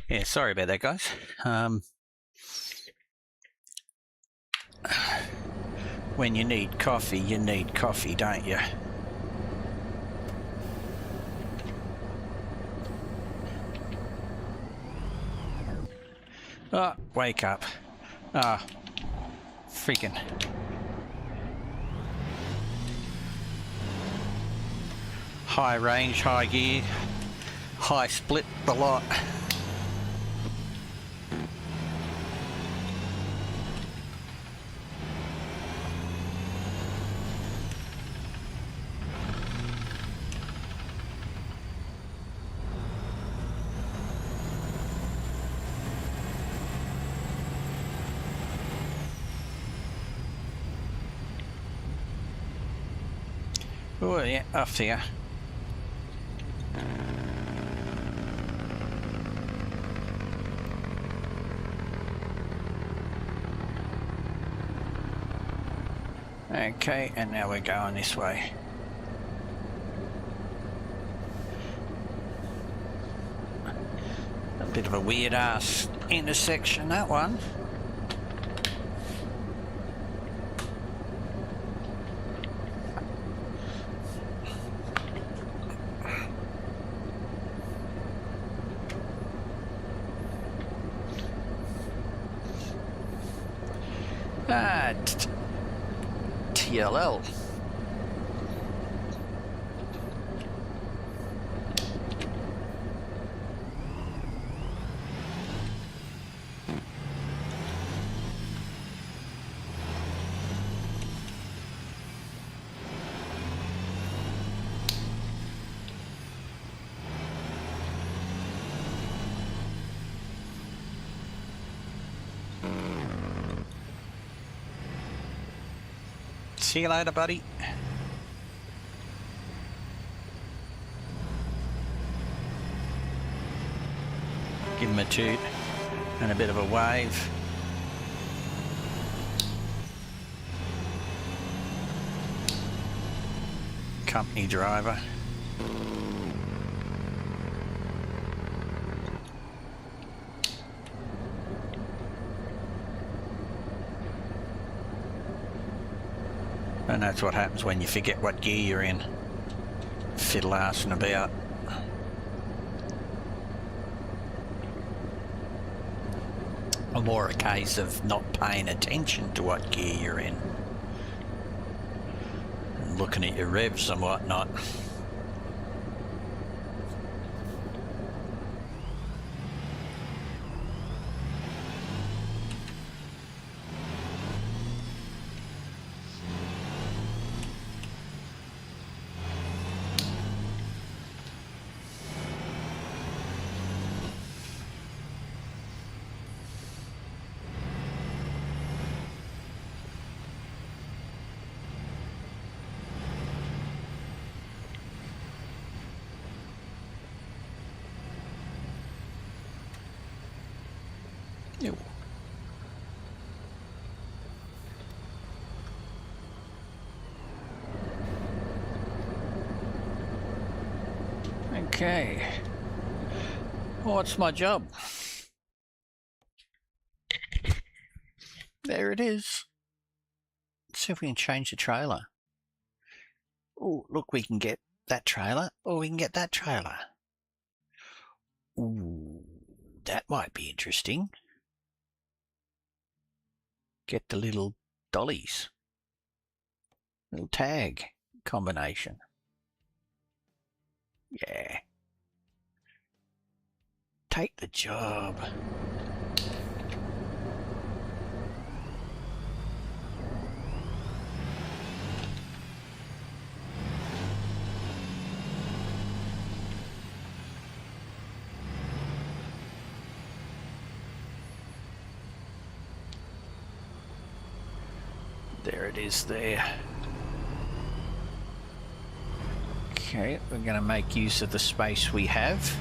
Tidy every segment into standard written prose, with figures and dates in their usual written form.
Yeah, sorry about that, guys. When you need coffee, don't you? Oh, wake up. Ah, freaking. High range, high gear, high split, the lot. Oh yeah, off here. Okay, and now we're going this way. A bit of a weird ass intersection, that one. TLL. See you later, buddy. Give him a toot and a bit of a wave. Company driver. And that's what happens when you forget what gear you're in. Fiddle arsing about. Or more a case of not paying attention to what gear you're in. And looking at your revs and whatnot. Ew. Okay. What's my job? There it is. Let's see if we can change the trailer. Oh, look, we can get that trailer, or we can get that trailer. Ooh, that might be interesting. Get the little dollies. Little tag combination. Yeah. Take the job. There it is there. Okay, we're going to make use of the space we have.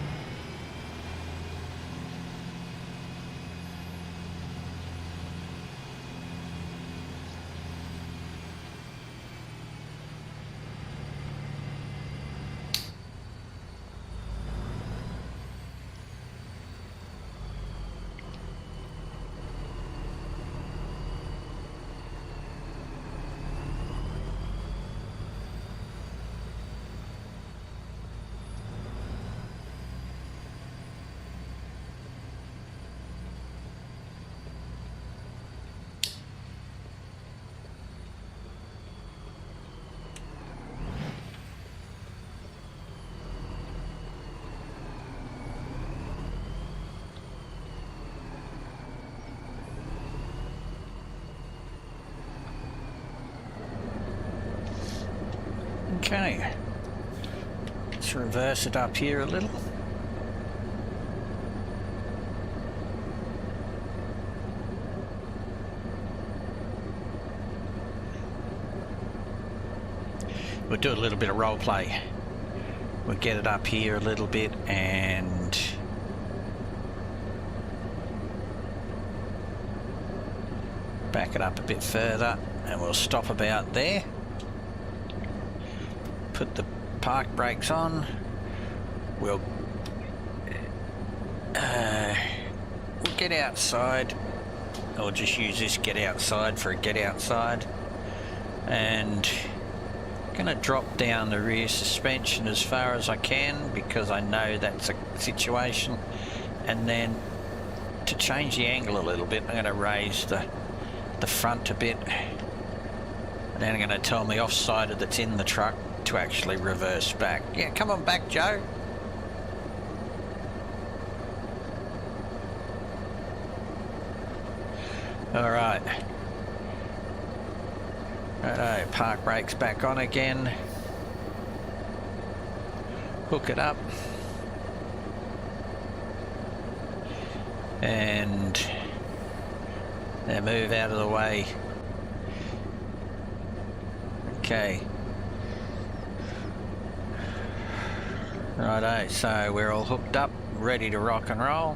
Okay, let's reverse it up here a little. We'll do a little bit of role play. We'll get it up here a little bit and back it up a bit further, and we'll stop about there. Put the park brakes on. We'll get outside. I'll just use this get outside for a get outside, and gonna drop down the rear suspension as far as I can because I know that's a situation, and then to change the angle a little bit I'm going to raise the front a bit, and then I'm going to tell my offsider that's in the truck to actually reverse back. Yeah, come on back, Joe. Alright. Righto, park brakes back on again. Hook it up. And now move out of the way. Okay. Righto, so we're all hooked up, ready to rock and roll.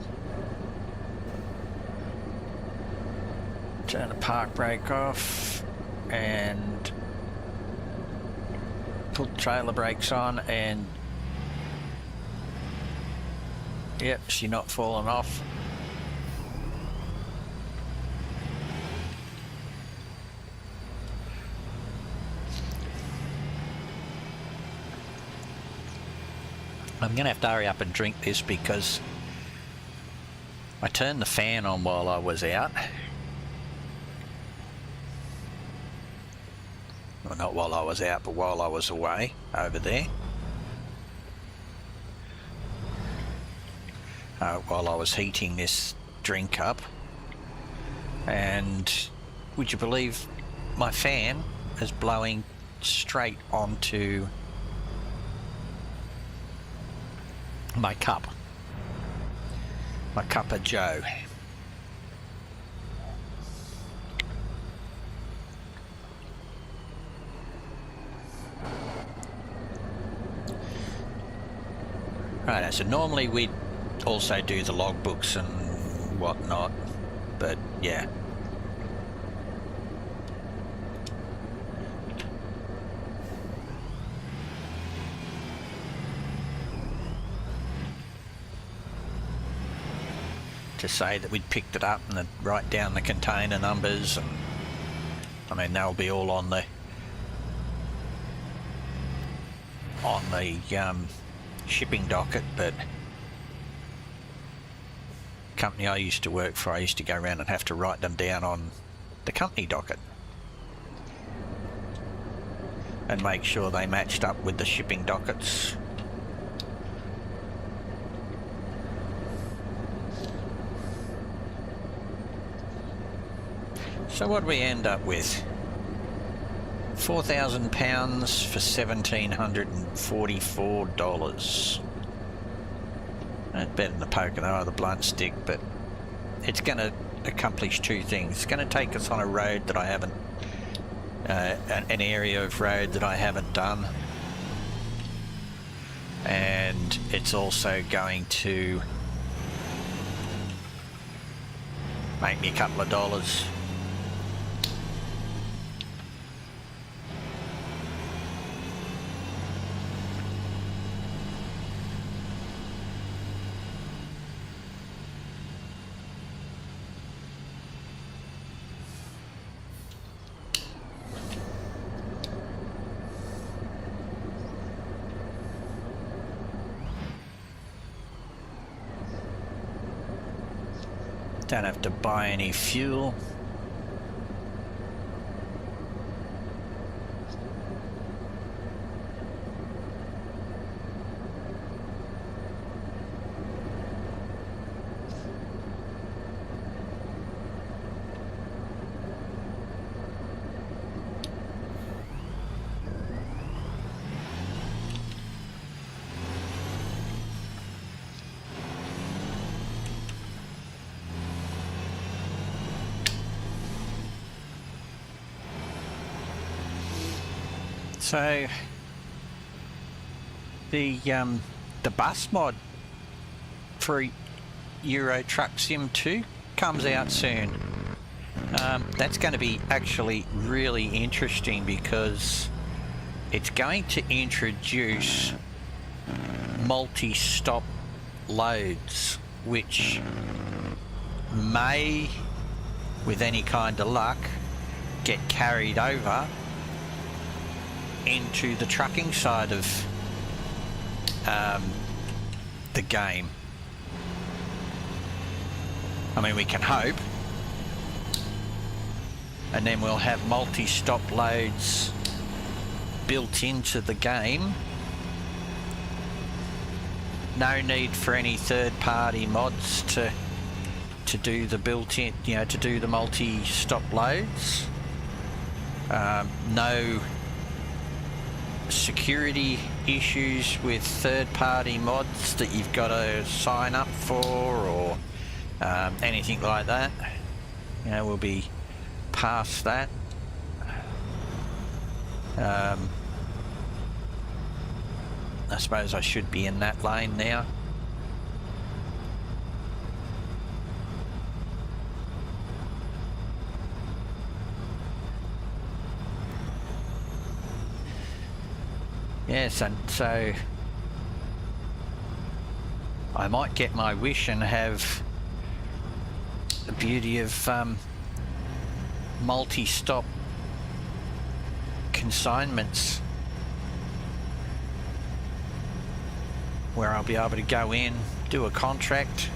Turn the park brake off and put the trailer brakes on, and yep, she's not falling off. I'm gonna have to hurry up and drink this because I turned the fan on while I was out. Well, not while I was out, but while I was away over there. While I was heating this drink up. And would you believe my fan is blowing straight onto my cup of Joe. Right, so normally we'd also do the logbooks and whatnot, but yeah. To say that we'd picked it up and then write down the container numbers, and I mean they'll be all on the shipping docket, but company I used to work for, I used to go around and have to write them down on the company docket and make sure they matched up with the shipping dockets. So what do we end up with? £4,000 for $1,744. That's better than the Pocono or the blunt stick, but it's going to accomplish two things. It's going to take us on a road that I haven't, an area of road that I haven't done, and it's also going to make me a couple of dollars. Don't have to buy any fuel. So the bus mod for Euro Truck Sim 2 comes out soon. That's going to be actually really interesting because it's going to introduce multi-stop loads, which may, with any kind of luck, get carried over into the trucking side of the game. I mean, we can hope. And then we'll have multi-stop loads built into the game. No need for any third-party mods to do the built-in, you know, to do the multi-stop loads. No security issues with third-party mods that you've got to sign up for, or anything like that. You know, we'll be past that. I suppose I should be in that lane now. Yes, and so I might get my wish and have the beauty of multi-stop consignments, where I'll be able to go in, do a contract,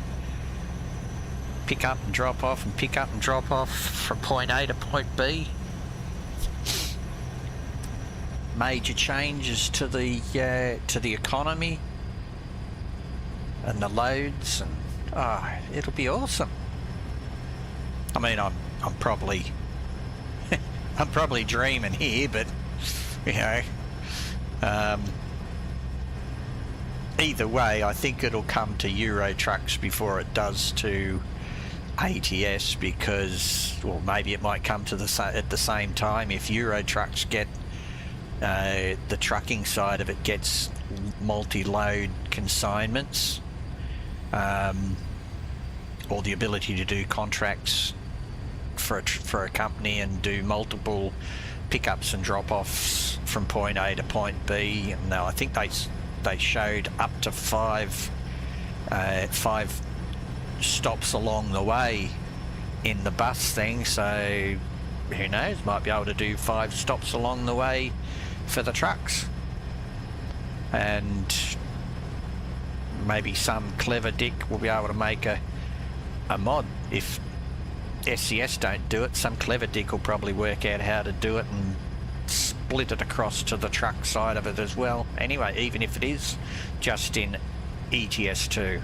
pick up and drop off, and pick up and drop off from point A to point B. Major changes to the economy and the loads, and it'll be awesome. I mean, I'm probably I'm probably dreaming here, but you know, either way, I think it'll come to Euro Trucks before it does to ATS, because, well, maybe it might come to at the same time if Euro Trucks get the trucking side of it gets multi-load consignments, or the ability to do contracts for a company and do multiple pickups and drop-offs from point A to point B. And now I think they showed up to five stops along the way in the bus thing, so who knows, might be able to do 5 stops along the way for the trucks. And maybe some clever dick will be able to make a mod. If SCS don't do it, some clever dick will probably work out how to do it and split it across to the truck side of it as well. Anyway, even if it is just in ETS2.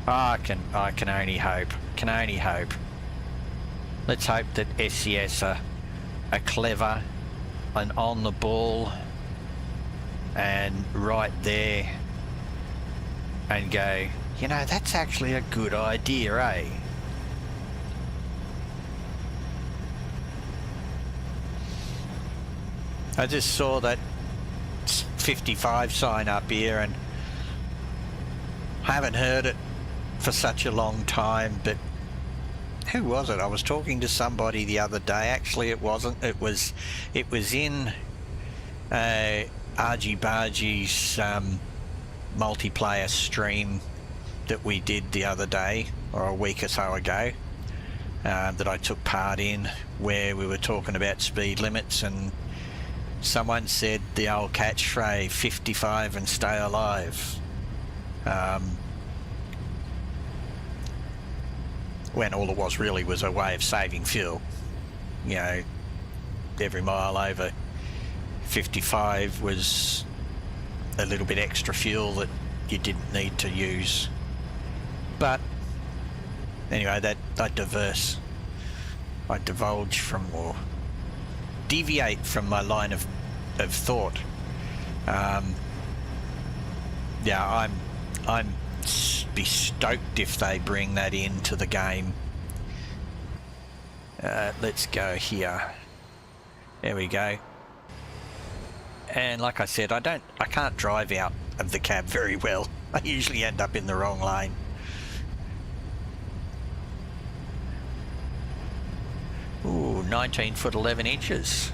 I can only hope. Can only hope. Let's hope that SCS are clever and on the ball and right there and go, you know, that's actually a good idea, eh? I just saw that 55 sign up here and haven't heard it for such a long time, but who was it? I was talking to somebody the other day. Actually, it wasn't. It was in Argy Bargy's multiplayer stream that we did the other day, or a week or so ago, that I took part in, where we were talking about speed limits, and someone said the old catchphrase, 55 and stay alive. When all it was really was a way of saving fuel. You know, every mile over 55 was a little bit extra fuel that you didn't need to use. But anyway, that I divulge from, or deviate from my line of thought. Yeah, I'm be stoked if they bring that into the game. Let's go here. There we go. And like I said, I can't drive out of the cab very well. I usually end up in the wrong lane. Ooh, 19 foot 11 inches.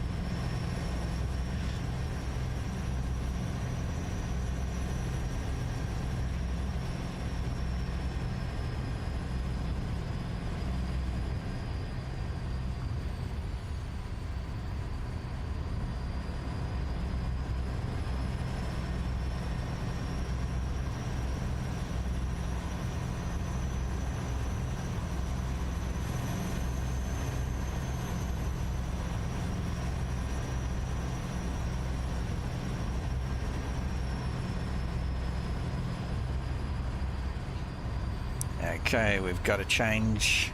Okay, we've got to change.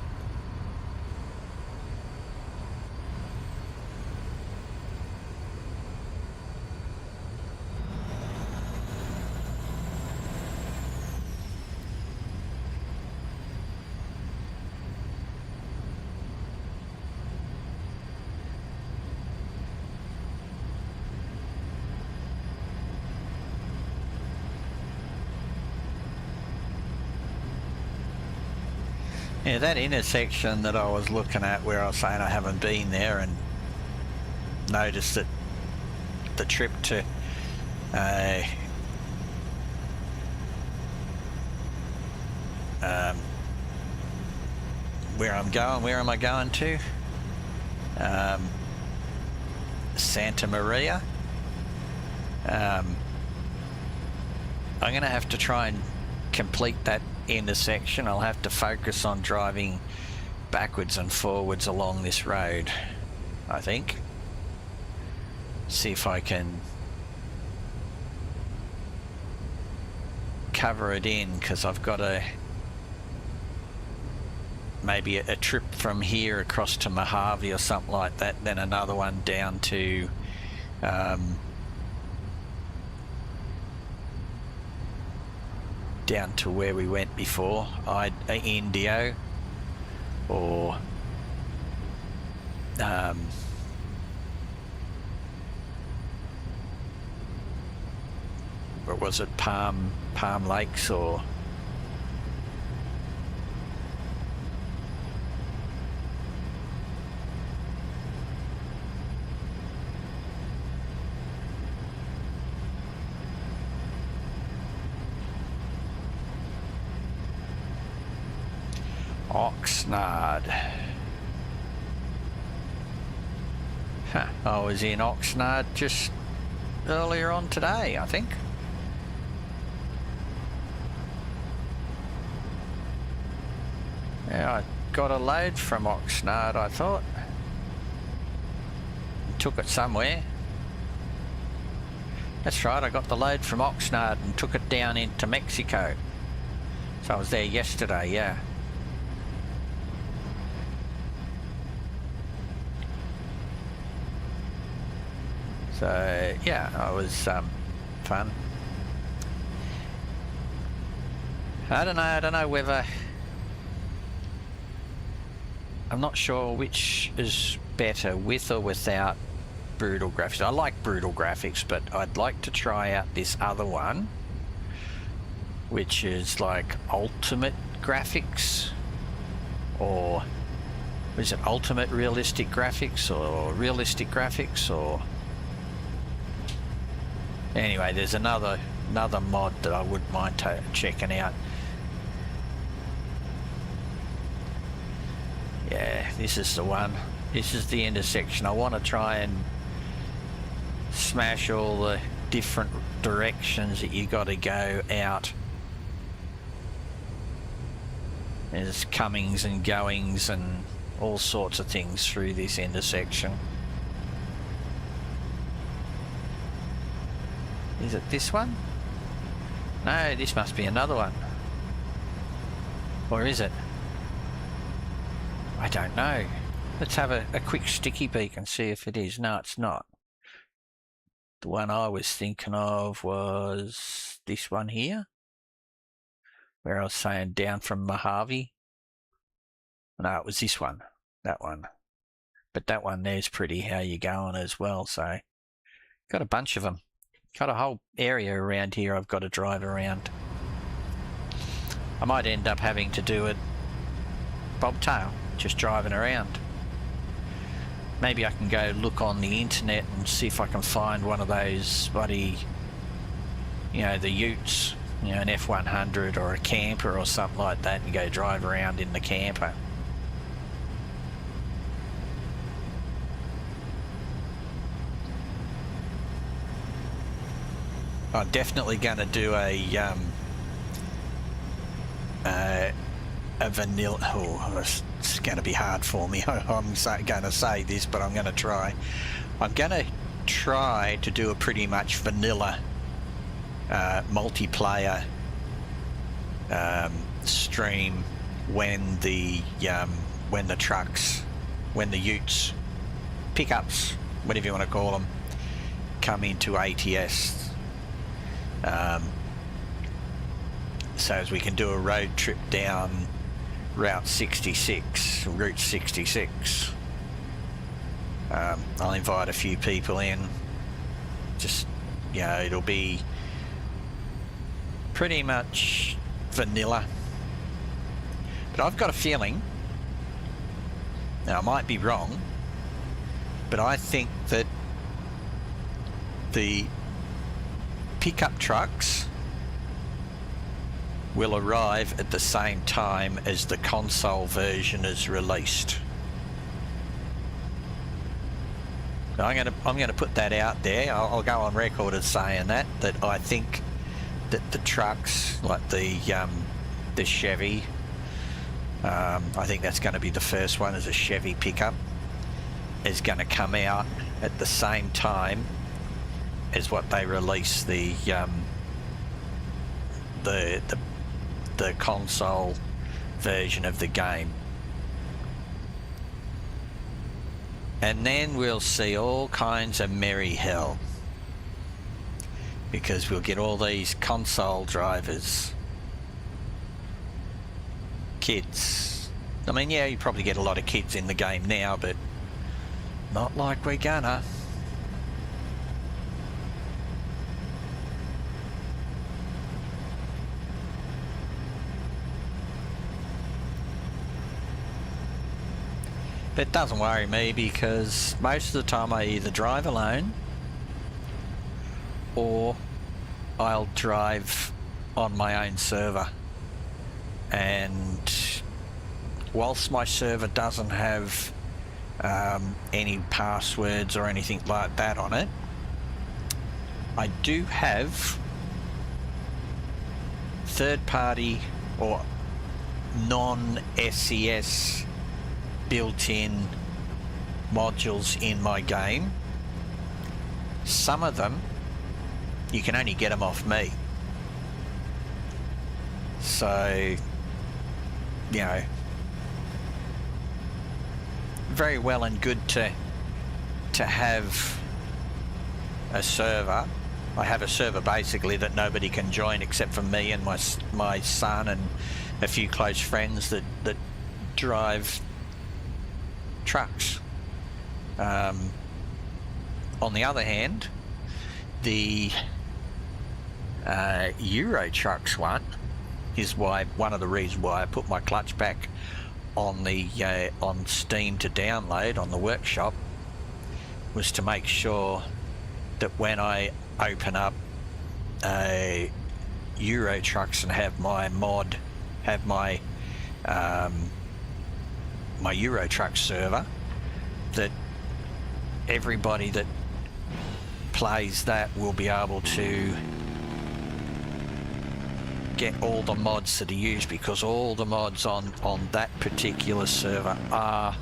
Yeah, that intersection that I was looking at where I was saying I haven't been there, and noticed that the trip to where am I going to? Santa Maria. I'm going to have to try and complete that intersection. I'll have to focus on driving backwards and forwards along this road, I think. See if I can cover it in, because I've got maybe a trip from here across to Mojave or something like that, then another one down to where we went before, Indio, or or was it Palm Lakes, or Oxnard. Huh, I was in Oxnard just earlier on today, I think. Yeah, I got a load from Oxnard, I thought. Took it somewhere. That's right, I got the load from Oxnard and took it down into Mexico. So I was there yesterday, yeah. So yeah, it was fun. I don't know whether, I'm not sure which is better, with or without brutal graphics. I like brutal graphics, but I'd like to try out this other one, which is like ultimate graphics, or is it ultimate realistic graphics, or realistic graphics, or anyway, there's another mod that I wouldn't mind checking out. Yeah, this is the one. This is the intersection. I want to try and smash all the different directions that you got to go out. There's comings and goings and all sorts of things through this intersection. Is it this one? No, this must be another one. Or is it? I don't know. Let's have a quick sticky peek and see if it is. No, it's not. The one I was thinking of was this one here, where I was saying down from Mojave. No, it was this one. That one. But that one there's pretty how you going as well, so Got a bunch of them. Got a whole area around here I've got to drive around. I might end up having to do it bobtail, just driving around. Maybe I can go look on the internet and see if I can find one of those bloody, you know, the utes, you know, an F100 or a camper or something like that, and go drive around in the camper. I'm definitely going to do a vanilla. Oh, it's going to be hard for me. I'm going to say this, but I'm going to try. I'm going to try to do a pretty much vanilla multiplayer stream when the trucks, when the utes, pickups, whatever you want to call them, come into ATS. So as we can do a road trip down Route 66, Route 66. I'll invite a few people in. Just, you know, it'll be pretty much vanilla. But I've got a feeling, now I might be wrong, but I think that the pickup trucks will arrive at the same time as the console version is released. I'm gonna put that out there. I'll go on record as saying that I think that the trucks, like the Chevy, I think that's going to be the first one, as a Chevy pickup, is going to come out at the same time as what they release the console version of the game. And then we'll see all kinds of merry hell, because we'll get all these console drivers, kids. I mean, yeah, you probably get a lot of kids in the game now, but not like we're gonna. But it doesn't worry me, because most of the time I either drive alone or I'll drive on my own server. And whilst my server doesn't have any passwords or anything like that on it, I do have third-party or non-SCS built-in modules in my game. Some of them you can only get them off me, so you know, very well and good to have a server. I have a server basically that nobody can join except for me and my son and a few close friends that drive trucks. On the other hand, the Euro trucks one is one of the reasons why I put my clutch back on the on Steam to download on the workshop, was to make sure that when I open up Euro trucks and have my mod, have my my Euro truck server, that everybody that plays that will be able to get all the mods that are used, because all the mods on that particular server are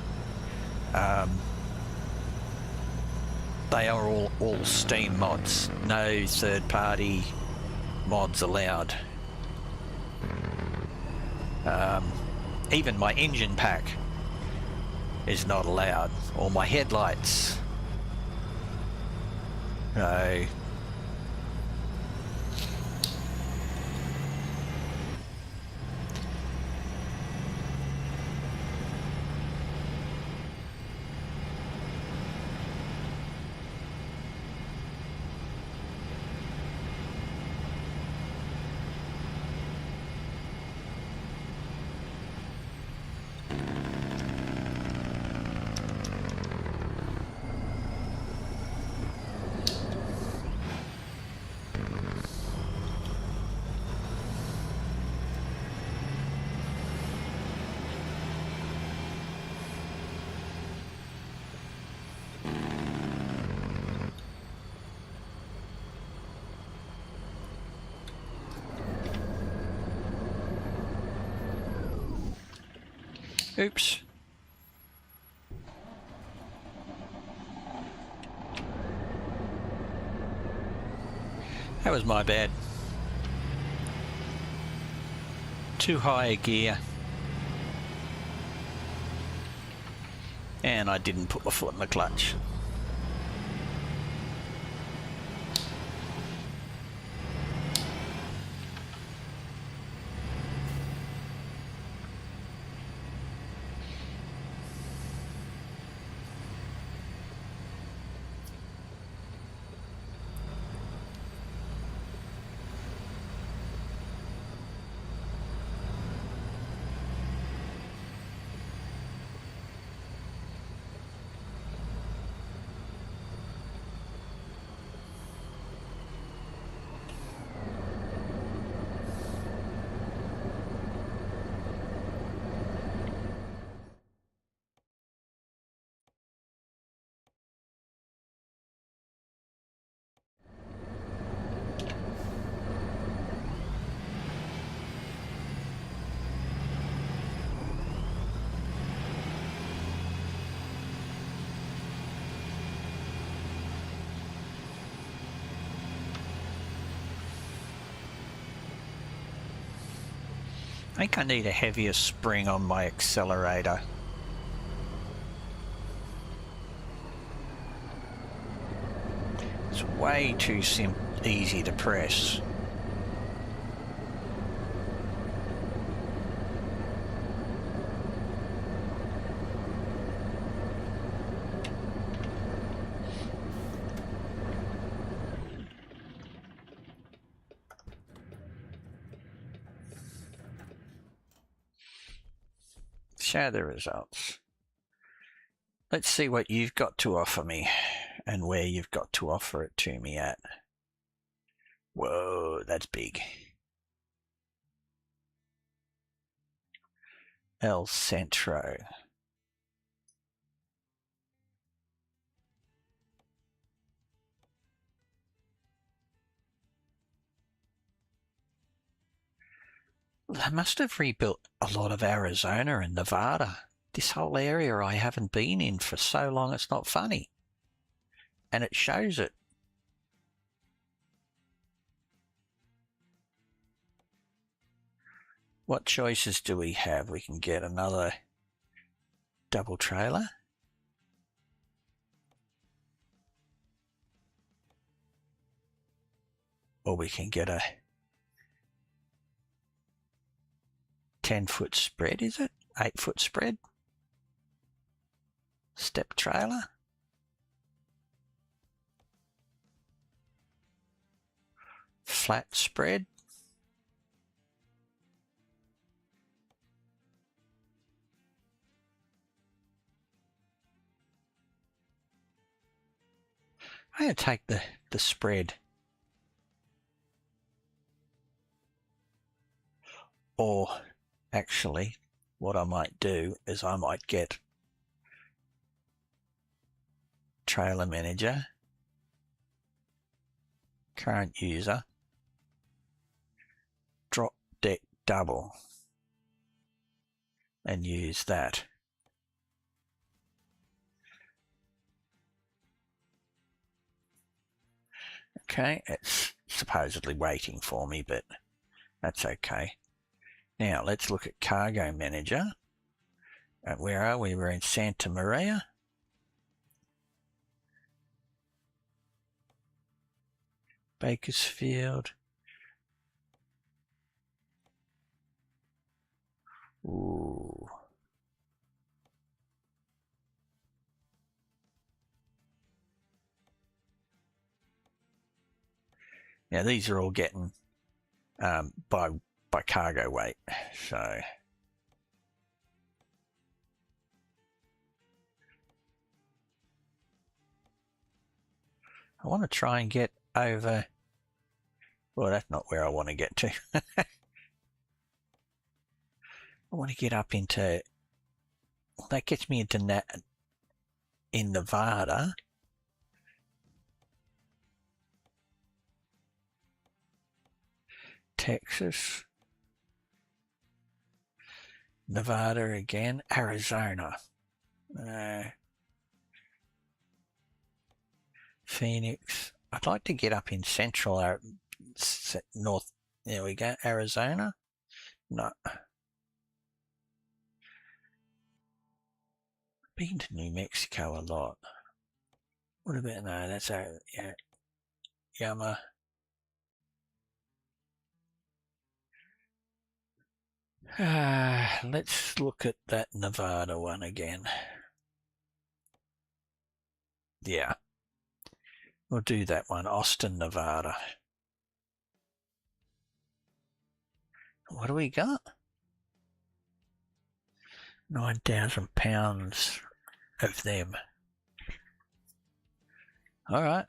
they are all Steam mods, no third-party mods allowed. Even my engine pack is not allowed, or my headlights. Oops. That was my bad. Too high a gear. And I didn't put my foot in the clutch. I think I need a heavier spring on my accelerator. It's way too easy to press. Show the results. Let's see what you've got to offer me and where you've got to offer it to me at. Whoa, that's big. El Centro. They must have rebuilt a lot of Arizona and Nevada. This whole area I haven't been in for so long it's not funny. And it shows it. What choices do we have? We can get another double trailer. Or we can get a 10-foot spread, is it? 8-foot spread? Step trailer? Flat spread? I'm going to take the spread. Or actually, what I might do is I might get trailer manager, current user, drop deck double, and use that. Okay, it's supposedly waiting for me, but that's okay. Now let's look at cargo manager. Where are we? We're in Santa Maria. Bakersfield. Ooh. Now these are all getting by cargo weight, so I want to try and get over. Well, that's not where I want to get to. I want to get up into. That gets me into in Nevada. Texas. Nevada again. Arizona. Phoenix. I'd like to get up in central north. There we go. Arizona. No. Been to New Mexico a lot. What about, no, that's our, yeah, Yama. Let's look at that Nevada one again. Yeah. We'll do that one. Austin, Nevada. What do we got? 9,000 pounds of them. All right.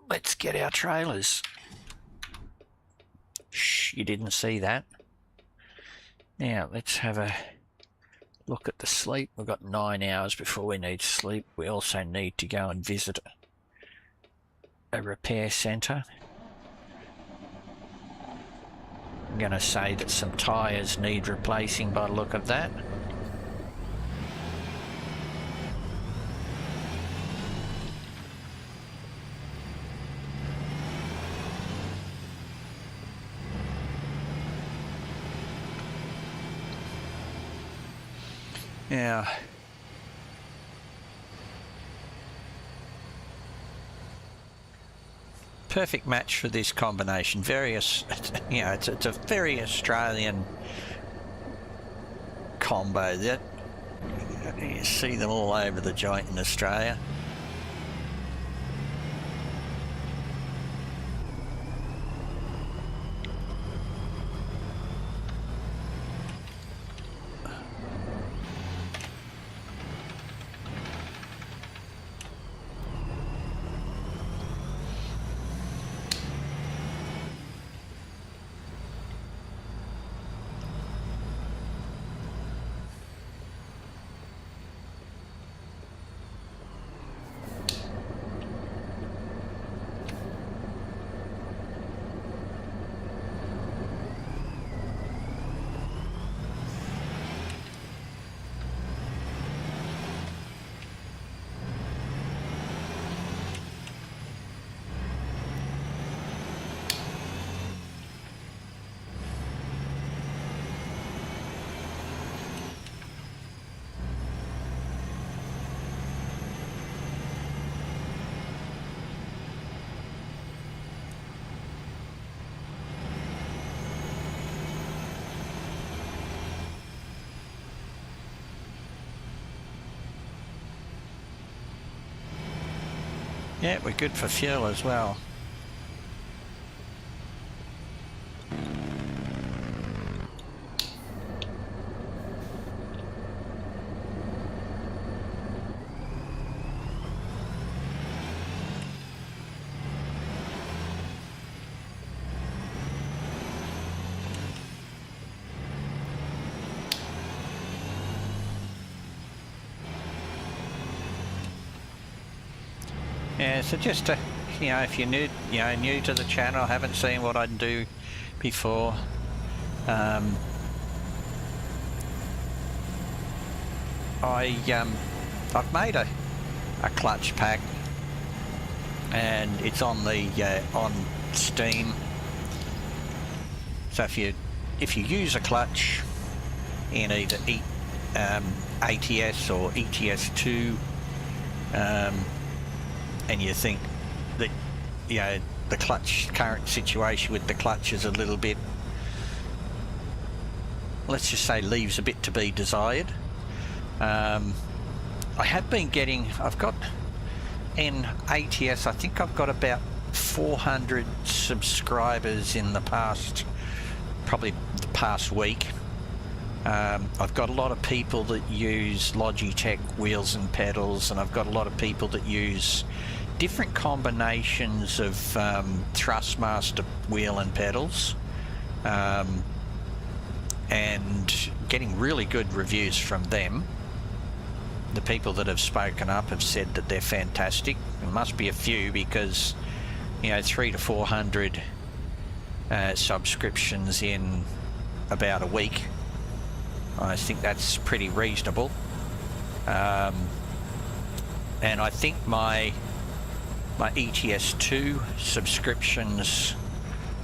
Let's get our trailers. Shh, you didn't see that. Now, let's have a look at the sleep. We've got 9 hours before we need sleep. We also need to go and visit a repair centre. I'm going to say that some tyres need replacing by the look of that. Yeah. Perfect match for this combination. Various, you know, it's a very Australian combo. That you see them all over the joint in Australia. Yeah, we're good for fuel as well. Yeah, so just to, you know, if you're new, new to the channel, haven't seen what I do before, I've made a clutch pack, and it's on the on Steam. So if you use a clutch in either ATS or ETS2, and you think that, you know, the current situation with the clutch is a little bit, let's just say, leaves a bit to be desired. I have been getting, I've got in ATS, I think I've got about 400 subscribers in the past, probably the past week. I've got a lot of people that use Logitech wheels and pedals, and I've got a lot of people that use different combinations of Thrustmaster wheel and pedals, and getting really good reviews from them. The people that have spoken up have said that they're fantastic. There must be a few, because you know, 300 to 400 subscriptions in about a week. I think that's pretty reasonable. And I think my ETS2 subscriptions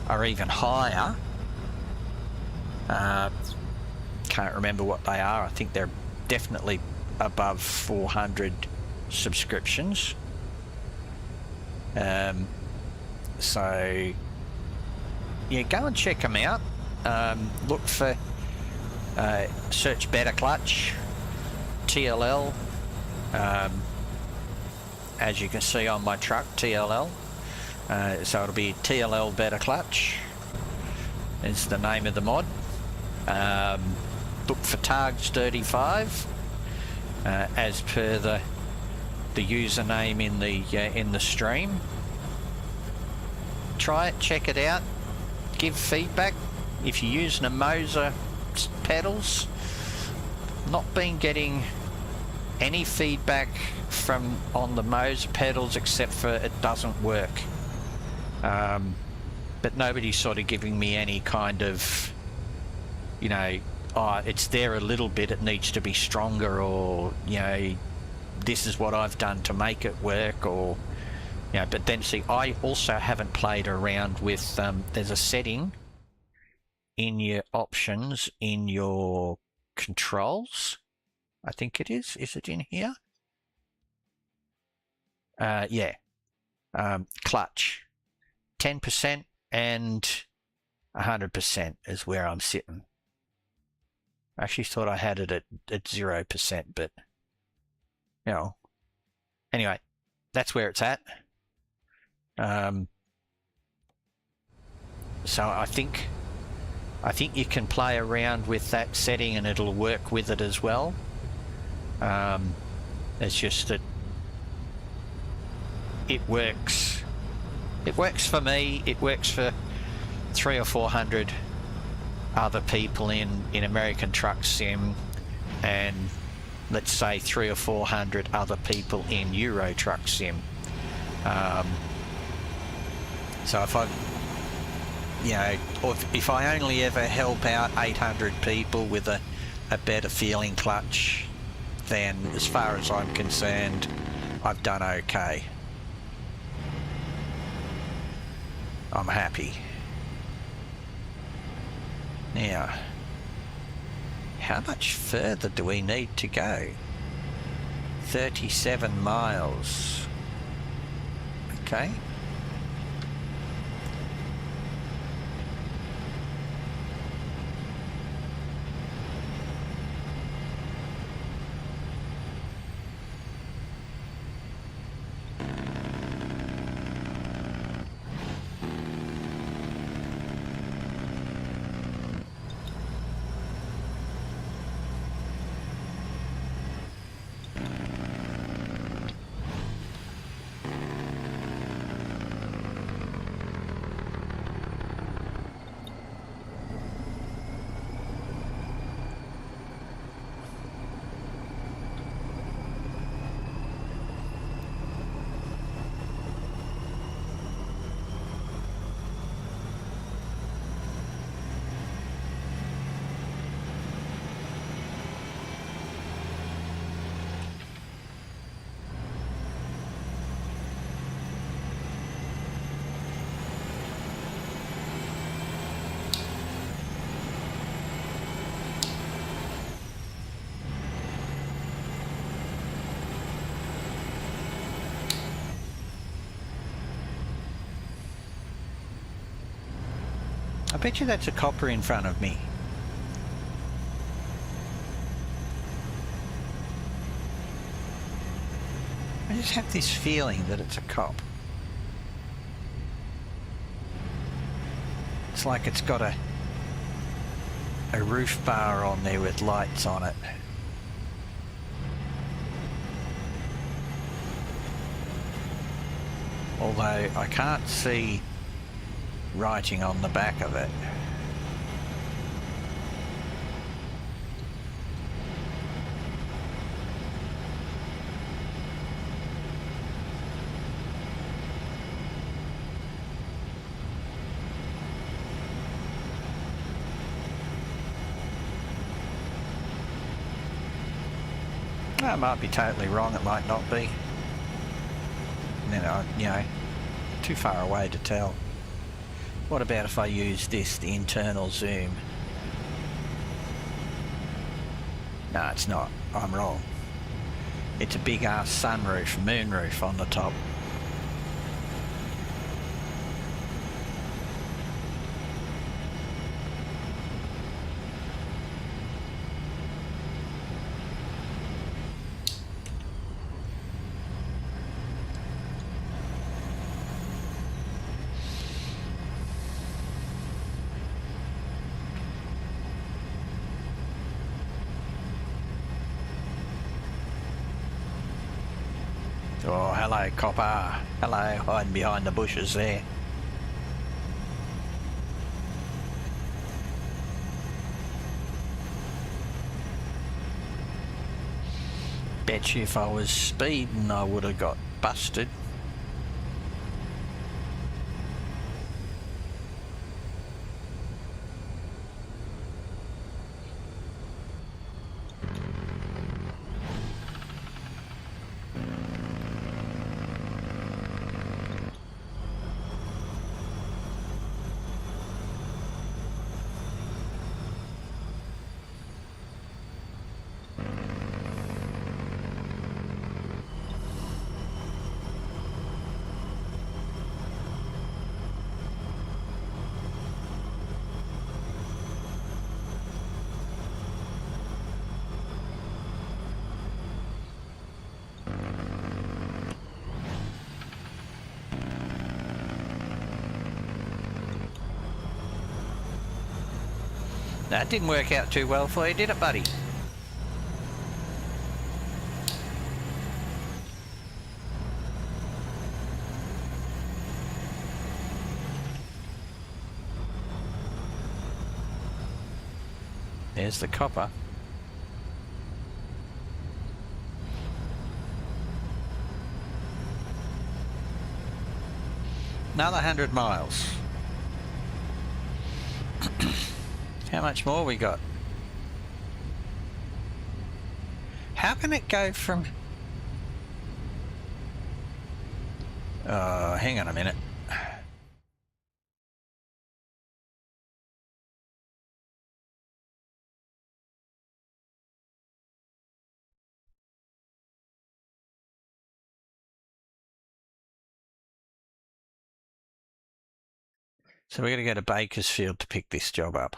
are even higher. Can't remember what they are. I think they're definitely above 400 subscriptions. So yeah, go and check them out. Look for search Better Clutch TLL. As you can see on my truck, TLL. So it'll be TLL Better Clutch. It's the name of the mod. Look for Targs 35 as per the username in the stream. Try it, check it out, give feedback. If you're using a Moser pedals, not been getting any feedback from on the Moser pedals except for it doesn't work. But nobody's sort of giving me any kind of, you know, oh, it's there a little bit, it needs to be stronger, or, you know, this is what I've done to make it work, or, you know. But then see, I also haven't played around with, there's a setting in your options in your controls, I think it is it in here? Yeah, clutch, 10% and 100% is where I'm sitting. I actually thought I had it at 0%, but, you know, anyway, that's where it's at. So I think you can play around with that setting and it'll work with it as well. It's just that it works. It works for me. It works for 300 or 400 other people in American Truck Sim, and let's say 300 or 400 other people in Euro Truck Sim. So if I, you know, or if I only ever help out 800 people with a better feeling clutch, then as far as I'm concerned, I've done okay. I'm happy. Now, how much further do we need to go? 37 miles. Okay. I bet you that's a copper in front of me. I just have this feeling that it's a cop. It's like it's got a roof bar on there with lights on it. Although I can't see writing on the back of it. I might be totally wrong, it might not be. And then, you know, too far away to tell. What about if I use this, the internal zoom? No, it's not. I'm wrong. It's a big ass sunroof, moonroof on the top. Oh, hello, copper. Hello, hiding behind the bushes there. Bet you if I was speeding, I would have got busted. That didn't work out too well for you, did it, buddy? There's the copper. Another 100 miles. How much more we got? How can it go from... Oh, hang on a minute. So we're going to go to Bakersfield to pick this job up.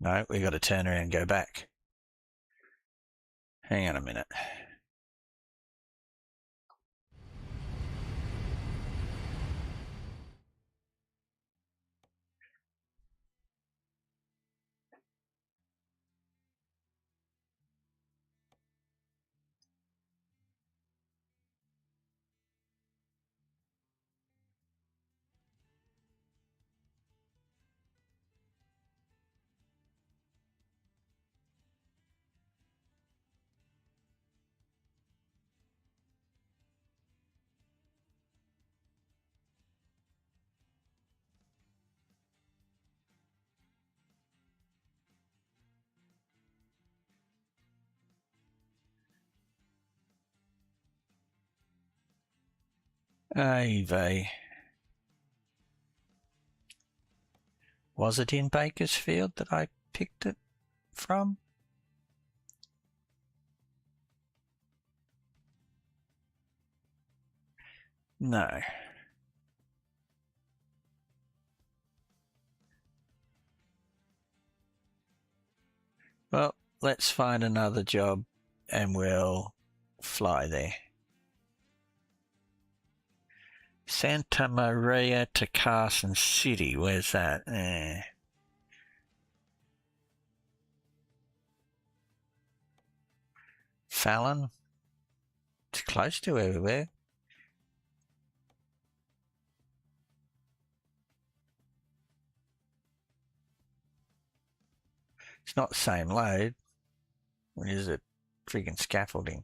No, we got to turn around and go back. Hang on a minute. Ay vey. Was it in Bakersfield that I picked it from? No. Well, let's find another job and we'll fly there. Santa Maria to Carson City. Where's that? Fallon? It's close to everywhere. It's not the same load. Is it? Friggin' scaffolding.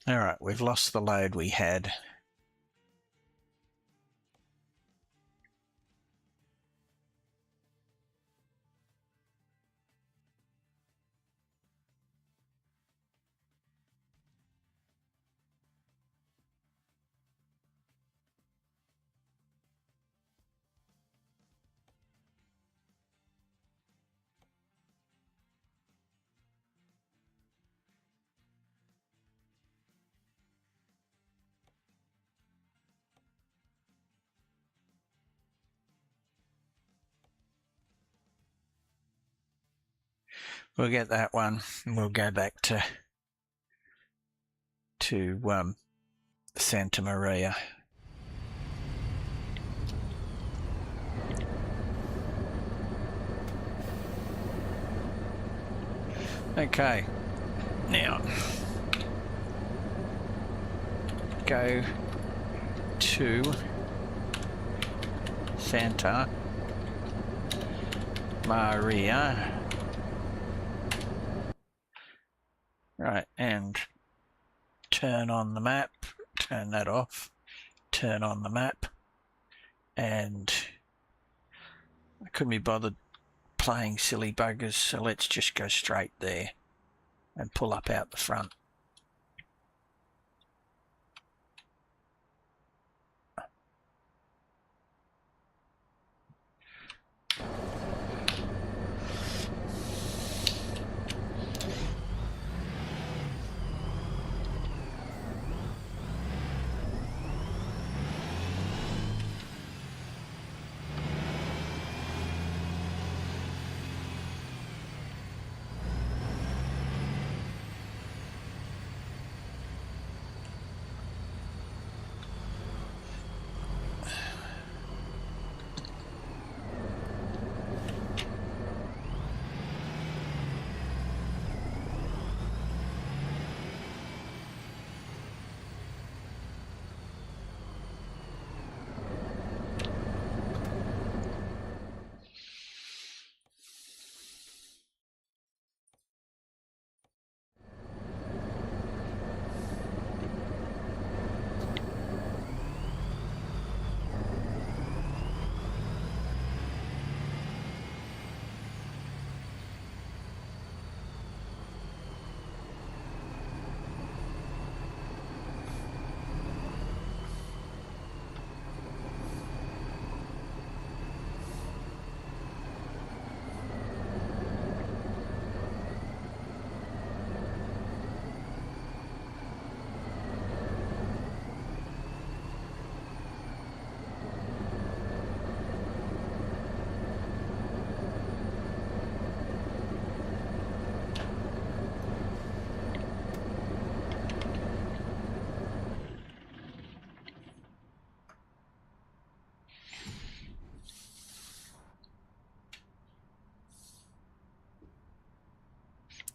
All right, we've lost the load we had. We'll get that one, and we'll go back to Santa Maria. Okay, now go to Santa Maria. Right, and turn on the map, turn that off, turn on the map, and I couldn't be bothered playing silly buggers, so let's just go straight there and pull up out the front.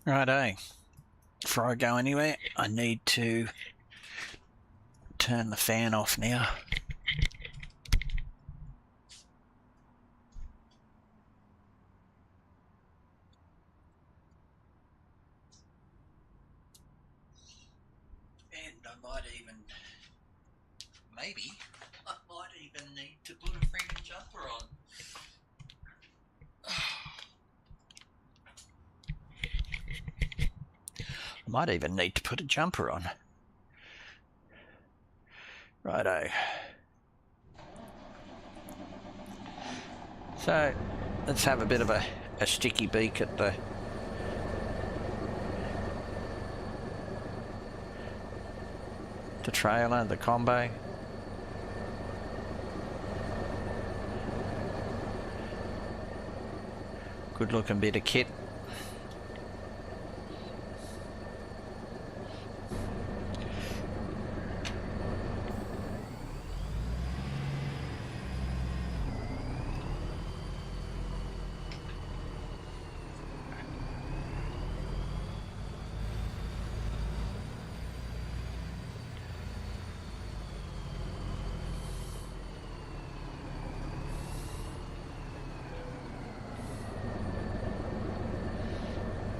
Righto, before I go anywhere, I need to turn the fan off now. And I might even, maybe, I might even need to put a freaking jumper on. I might even need to put a jumper on. Righto. So let's have a bit of a sticky beak at the trailer, the combo. Good looking bit of kit.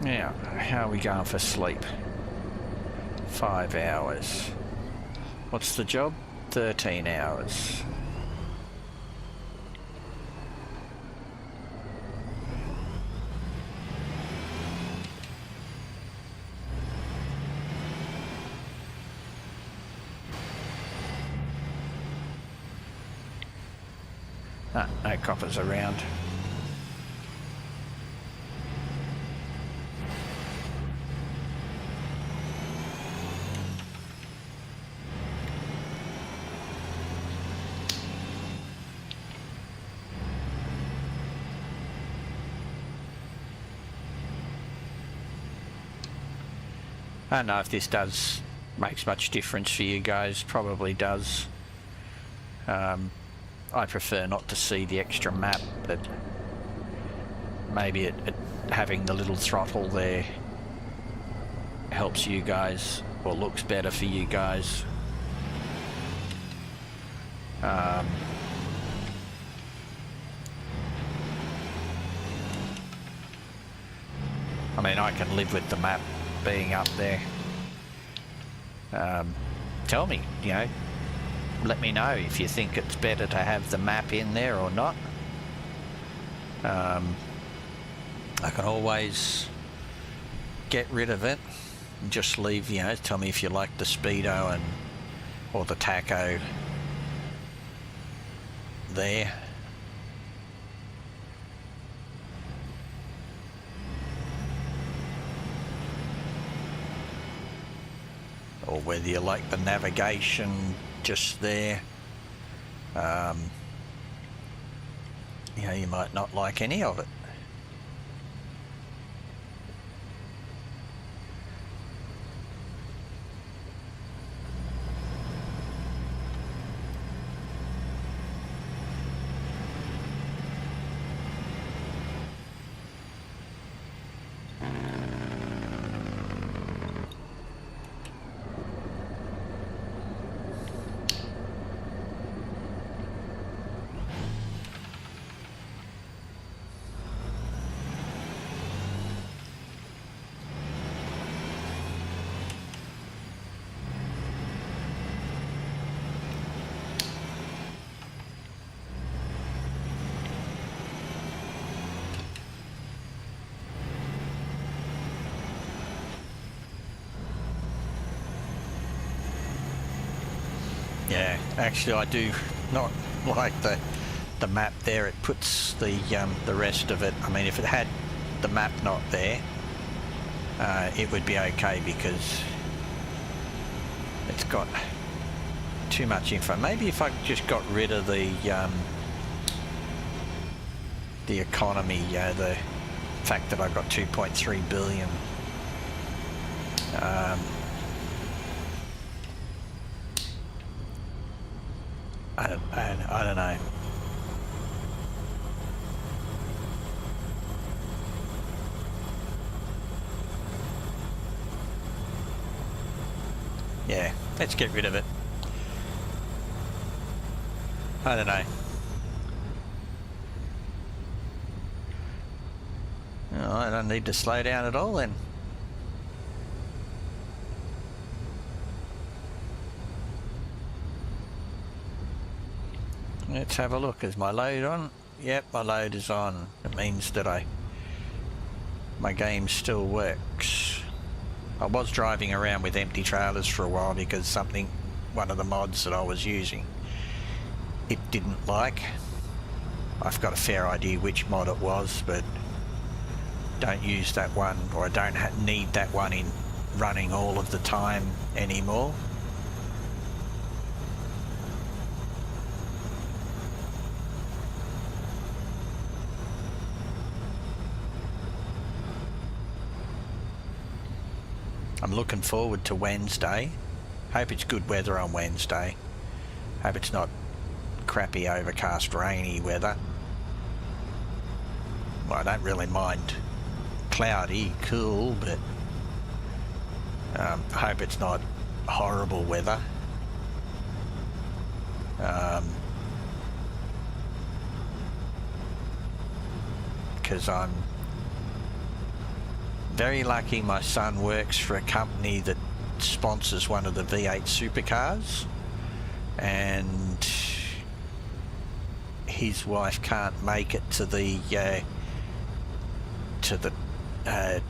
Now, how are we going for sleep? 5 hours. What's the job? 13 hours. Ah, no coppers around. I don't know if this makes much difference for you guys. Probably does. I prefer not to see the extra map, but maybe having the little throttle there helps you guys, or looks better for you guys. I mean, I can live with the map being up there. Tell me, you know, let me know if you think it's better to have the map in there or not. I can always get rid of it and just leave, you know, tell me if you like the speedo or the tacho there. Or whether you like the navigation just there. You know, you might not like any of it. Yeah, actually I do not like the map there. It puts the rest of it, I mean, if it had the map not there, it would be okay, because it's got too much info. Maybe if I just got rid of the economy, the fact that I got 2.3 billion. I don't know. Yeah, let's get rid of it. I don't know. Oh, I don't need to slow down at all then. Let's have a look. Is my load on? Yep, my load is on. It means that my game still works. I was driving around with empty trailers for a while because one of the mods that I was using, it didn't like. I've got a fair idea which mod it was, but don't use that one, or I don't need that one in running all of the time anymore. I'm looking forward to Wednesday. Hope it's good weather on Wednesday. Hope it's not crappy, overcast, rainy weather. Well, I don't really mind cloudy, cool, but I hope it's not horrible weather. Because I'm very lucky my son works for a company that sponsors one of the V8 supercars, and his wife can't make it to the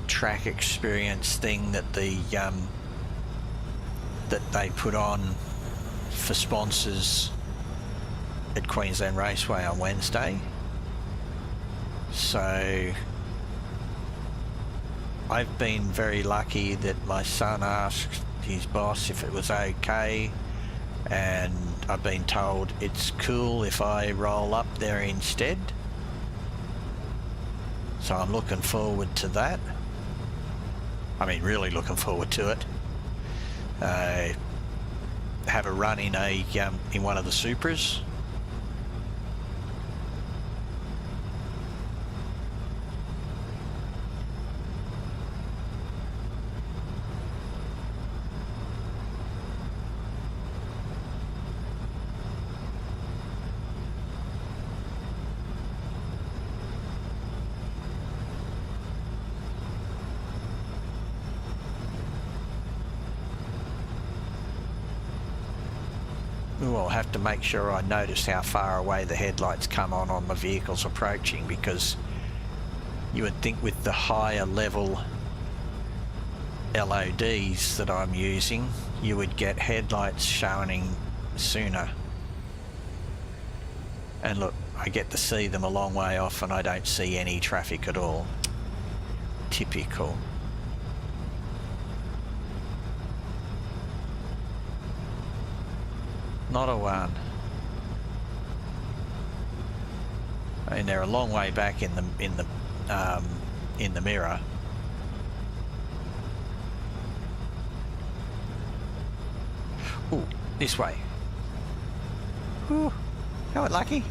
track experience thing that that they put on for sponsors at Queensland Raceway on Wednesday. So I've been very lucky that my son asked his boss if it was okay, and I've been told it's cool if I roll up there instead. So I'm looking forward to that. I mean, really looking forward to it. Have a run in one of the Supras. I'll have to make sure I notice how far away the headlights come on the vehicles approaching, because you would think with the higher level LODs that I'm using, you would get headlights showing sooner. And look, I get to see them a long way off and I don't see any traffic at all. Typical. Not a one. I mean, they're a long way back in the mirror. Ooh, this way. Ooh, got it lucky.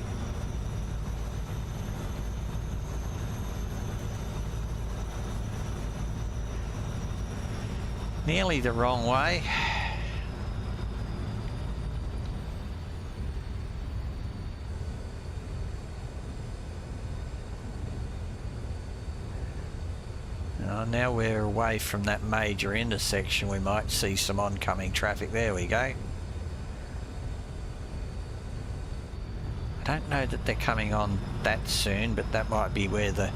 Nearly the wrong way. Now we're away from that major intersection, we might see some oncoming traffic. There we go. I don't know that they're coming on that soon, but that might be where they're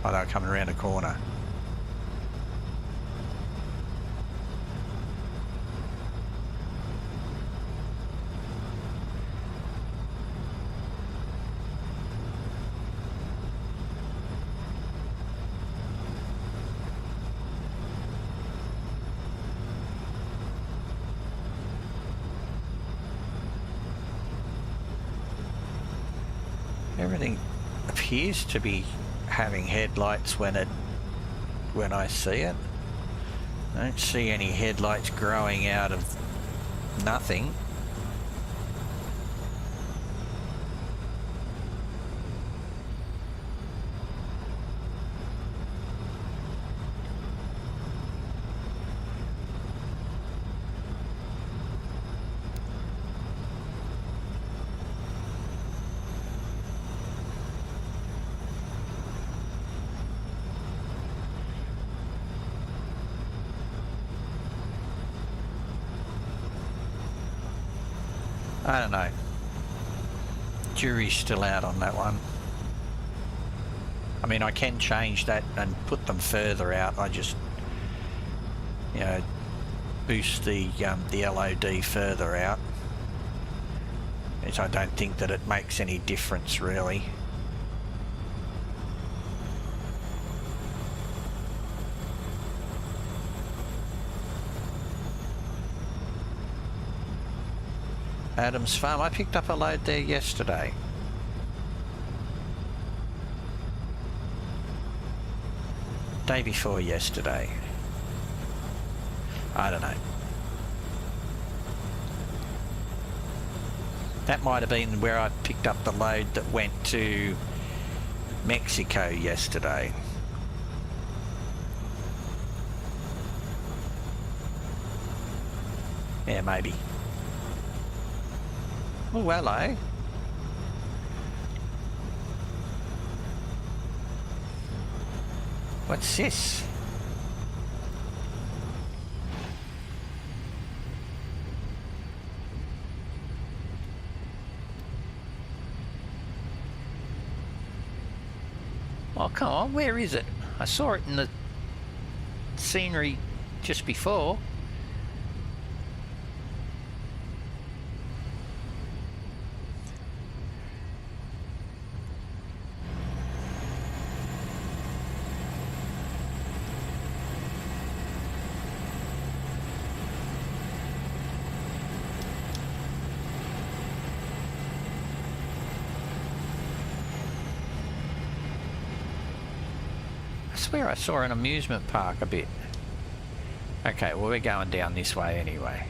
coming around a corner. Everything appears to be having headlights when I see it. I don't see any headlights growing out of nothing. I don't know. Jury's still out on that one. I mean, I can change that and put them further out. I just, you know, boost the LOD further out. Which I don't think that it makes any difference really. Adams Farm. I picked up a load there yesterday. Day before yesterday. I don't know. That might have been where I picked up the load that went to Mexico yesterday. Yeah, maybe. Oh, hello. What's this? Oh, come on, where is it? I saw it in the scenery just before. I swear I saw an amusement park a bit. Okay, well, we're going down this way anyway.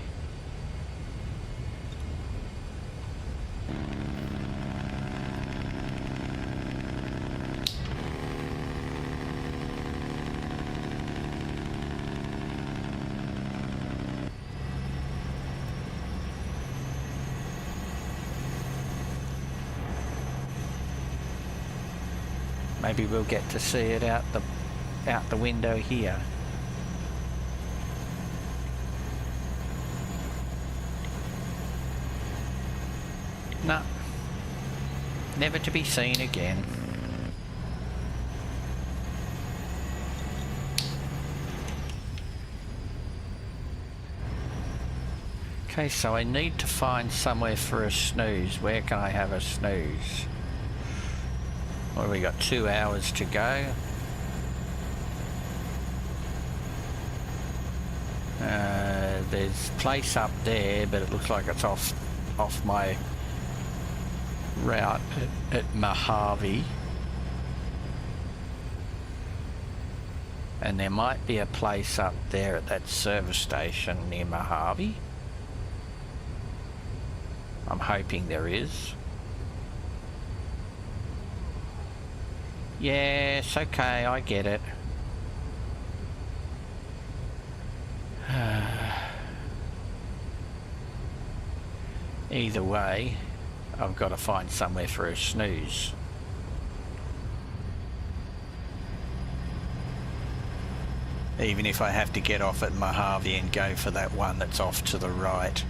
Maybe we'll get to see it out the window here. No. Never to be seen again. Okay, so I need to find somewhere for a snooze. Where can I have a snooze? Well, we got 2 hours to go. There's a place up there, but it looks like it's off my route at Mojave. And there might be a place up there at that service station near Mojave. I'm hoping there is. Yes, okay, I get it. Either way, I've got to find somewhere for a snooze. Even if I have to get off at Mojave and go for that one that's off to the right.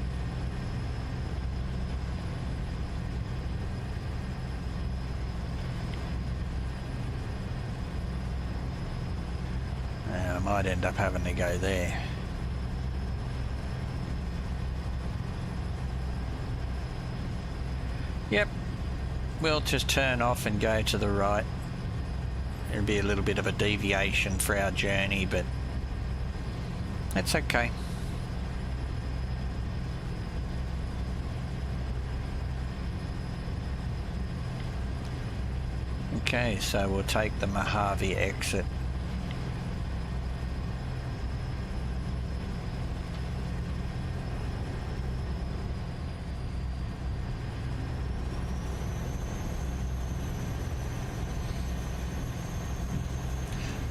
I might end up having to go there. Yep, we'll just turn off and go to the right. It'll be a little bit of a deviation for our journey, but that's okay. Okay, so we'll take the Mojave exit.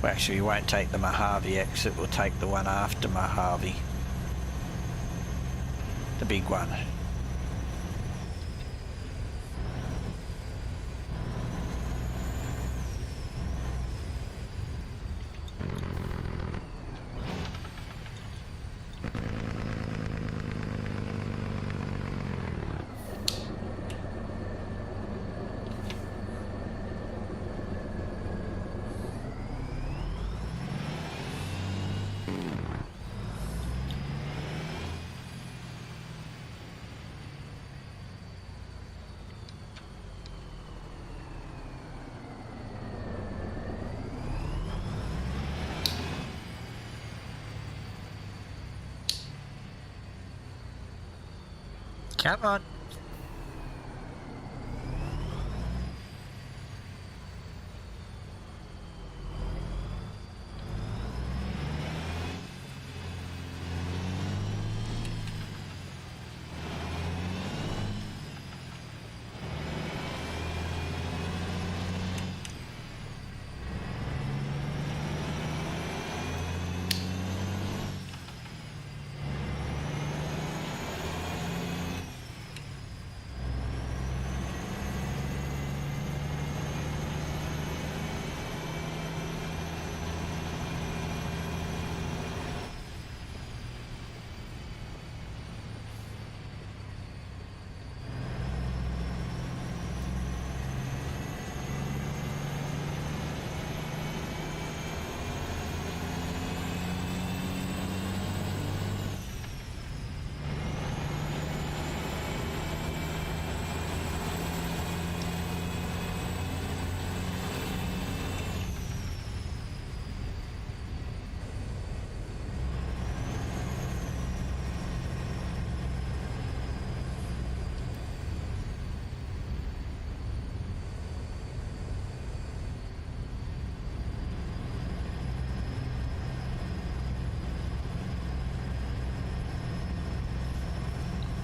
Well, actually, we won't take the Mojave exit, we'll take the one after Mojave. The big one. Come on.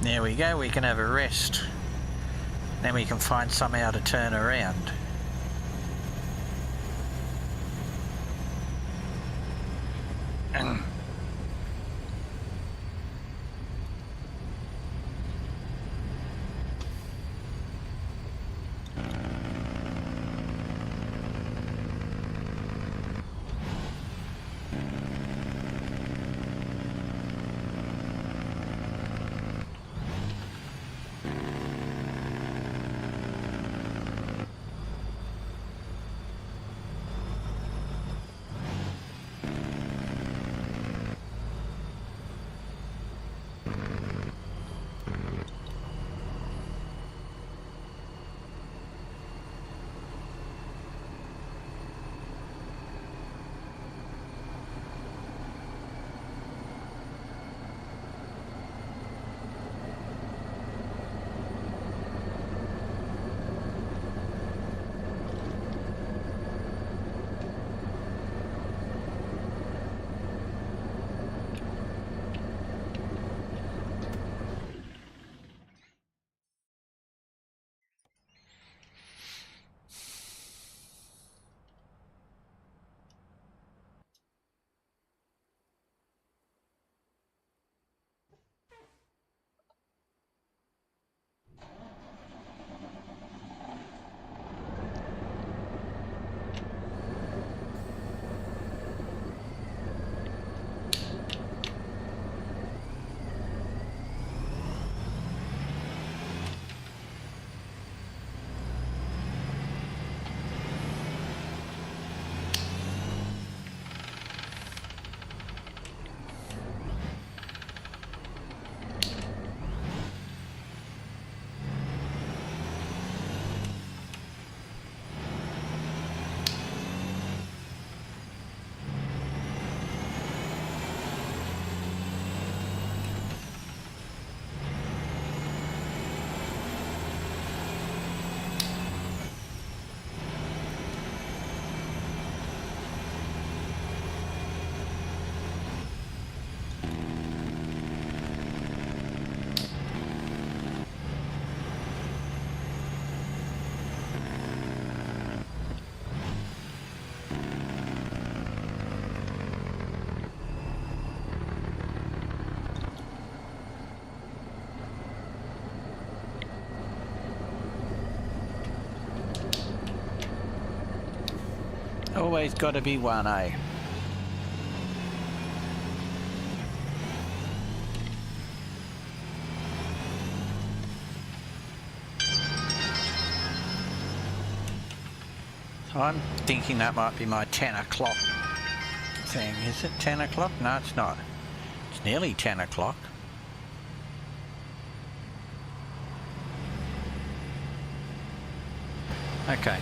There we go, we can have a rest. Then we can find somehow to turn around. Always got to be one, eh? I'm thinking that might be my 10 o'clock thing. Is it 10 o'clock? No, it's not. It's nearly 10 o'clock. Okay.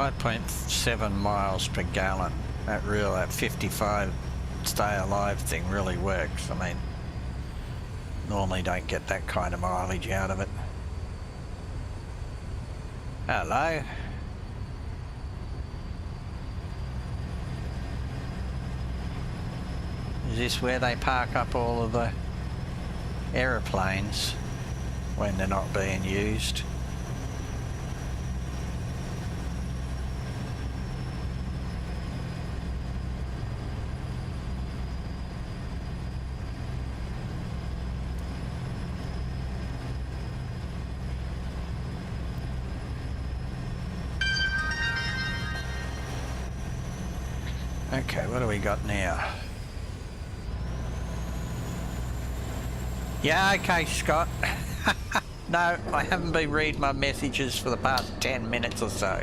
.7 miles per gallon. That 55 stay alive thing really works. I mean, Normally don't get that kind of mileage out of it. Hello. Is this where they park up all of the aeroplanes when they're not being used? Okay, what do we got now? Yeah, okay, Scott. No, I haven't been reading my messages for the past 10 minutes or so.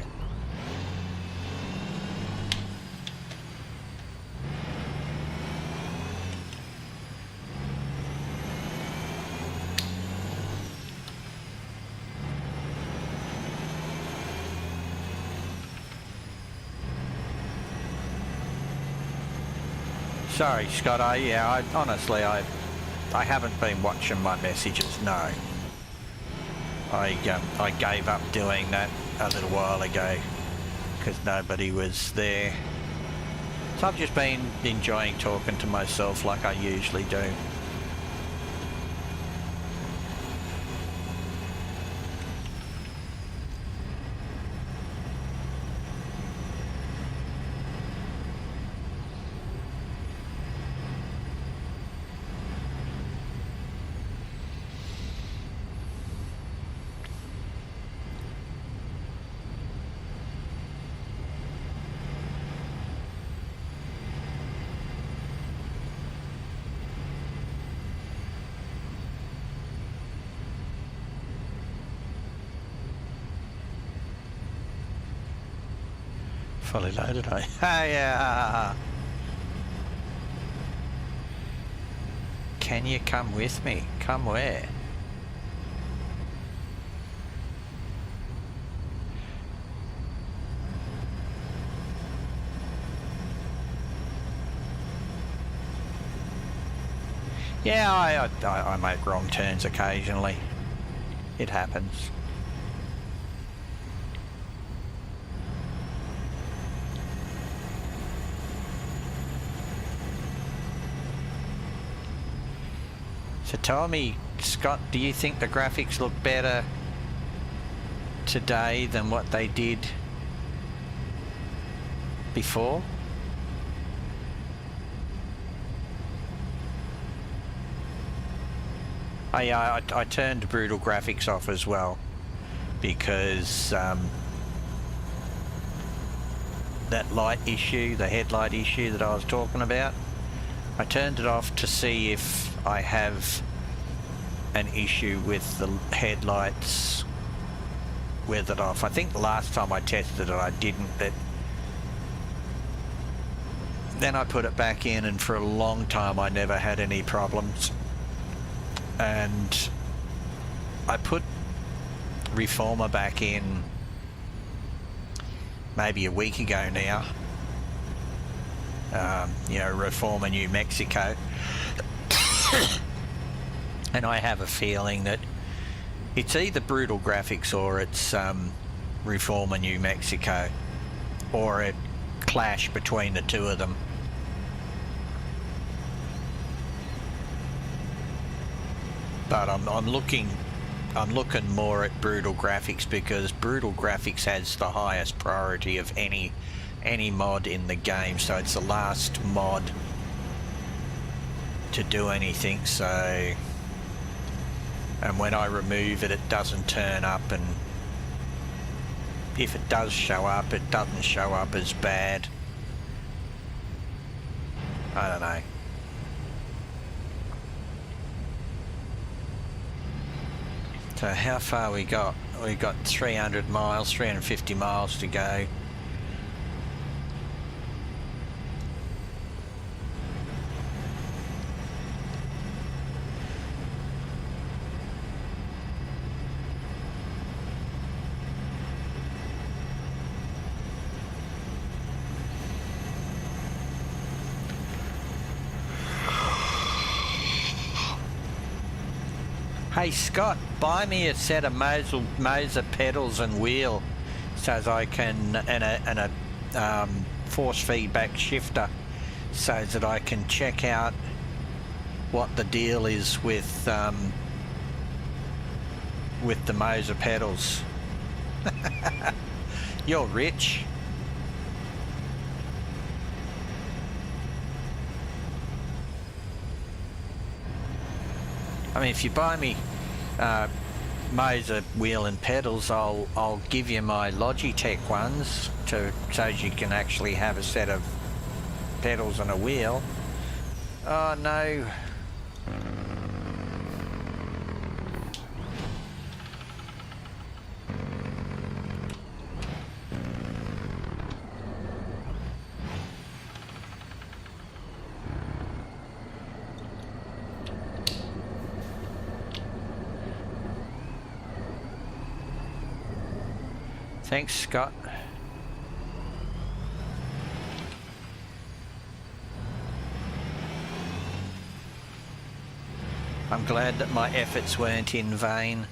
Sorry, Scott. Honestly, I haven't been watching my messages. No, I gave up doing that a little while ago because nobody was there. So I've just been enjoying talking to myself like I usually do. Fully loaded, Hey, can you come with me? Come where? Yeah, I make wrong turns occasionally. It happens. So tell me, Scott, do you think the graphics look better today than what they did before? I turned brutal graphics off as well because that light issue, the headlight issue that I was talking about, I turned it off to see if I have an issue with the headlights with it off. I think the last time I tested it I didn't, but then I put it back in and for a long time I never had any problems. And I put Reformer back in maybe a week ago now. You know, Reformer New Mexico. And I have a feeling that it's either brutal graphics or it's Reformer New Mexico, or it clash between the two of them. But I'm looking more at brutal graphics because brutal graphics has the highest priority of any mod in the game, so it's the last mod to do anything. So, and when I remove it, it doesn't turn up, and if it does show up, it doesn't show up as bad. I don't know. So how far we got? We got 300 miles, 350 miles to go. Hey Scott, buy me a set of Moser pedals and wheel, so as I can, and a force feedback shifter, so that I can check out what the deal is with the Moser pedals. You're rich. I mean, if you buy me Moser wheel and pedals, I'll give you my Logitech ones so you can actually have a set of pedals and a wheel. Oh no. Thanks, Scott. I'm glad that my efforts weren't in vain.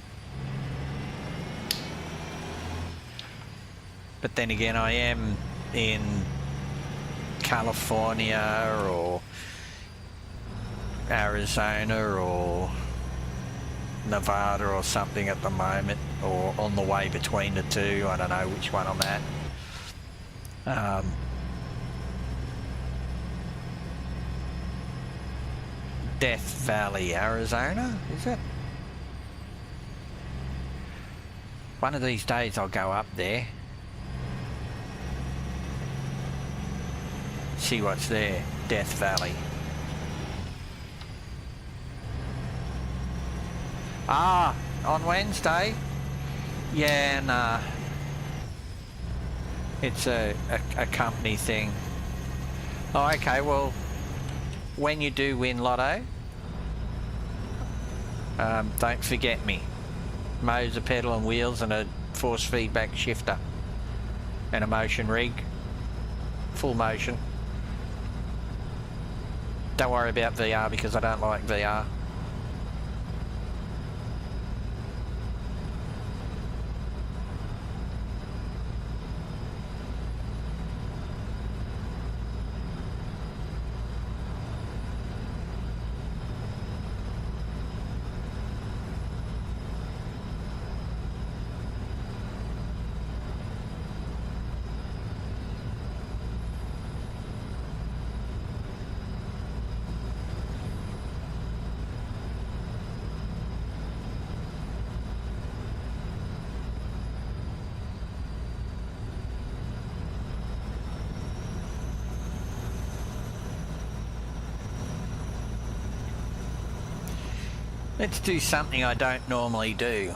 But then again, I am in California or Arizona or Nevada or something at the moment, or on the way between the two. I don't know which one I'm at. Death Valley, Arizona, is it? One of these days I'll go up there. See what's there. Death Valley. Ah, on Wednesday? Yeah, nah. It's a company thing. Oh, okay, well, when you do win Lotto, don't forget me. Moser pedal and wheels and a force feedback shifter. And a motion rig. Full motion. Don't worry about VR because I don't like VR. Let's do something I don't normally do.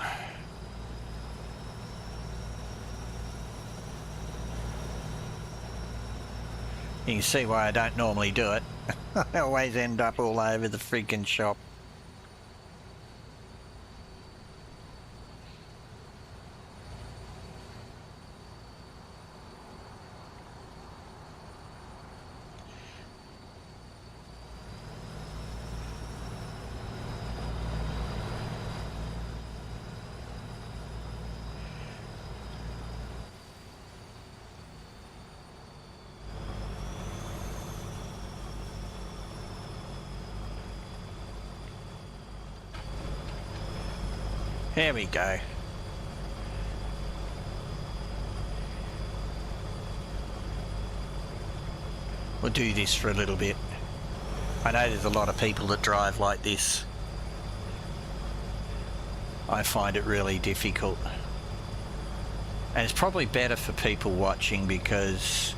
You can see why I don't normally do it. I always end up all over the freaking shop. There we go. We'll do this for a little bit. I know there's a lot of people that drive like this. I find it really difficult. And it's probably better for people watching because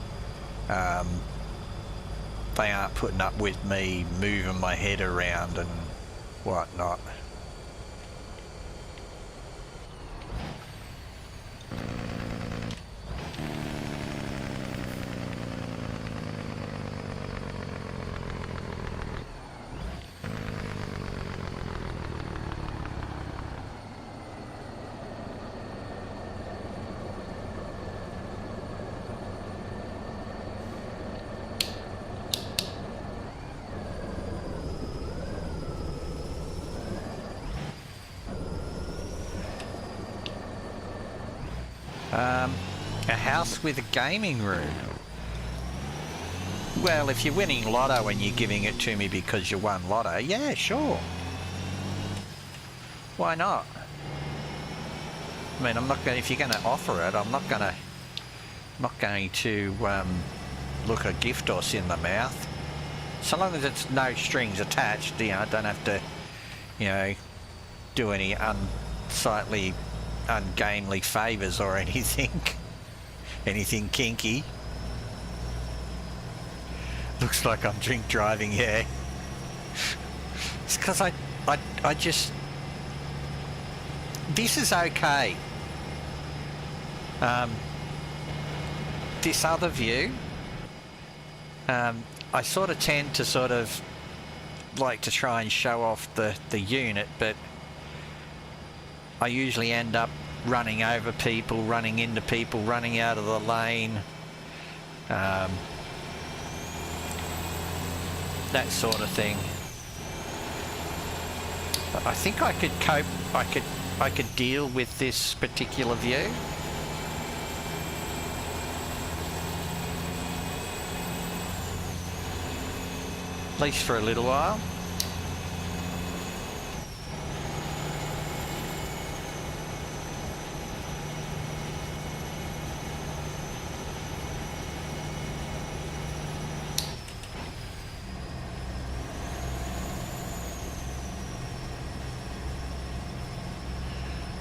they aren't putting up with me moving my head around and whatnot. A house with a gaming room. Well, if you're winning lotto and you're giving it to me because you won lotto, yeah, sure. Why not? I mean, I'm not going. If you're going to offer it, I'm not going to look a gift horse in the mouth. So long as it's no strings attached, you know, I don't have to, you know, do any unsightly, ungainly favours or anything. Anything kinky. Looks like I'm drink driving, yeah. It's because I just... This is okay. This other view, I sort of tend to sort of like to try and show off the unit, but I usually end up running over people, running into people, running out of the lane. That sort of thing. But I think I could cope. I could deal with this particular view. At least for a little while.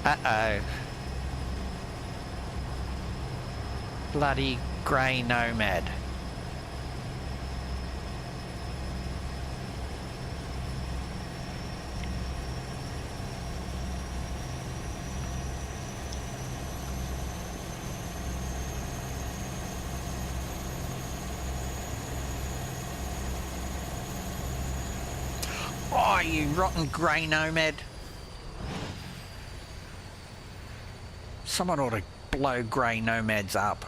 Uh-oh. Bloody grey nomad. Oh, you rotten grey nomad. Someone ought to blow grey nomads up.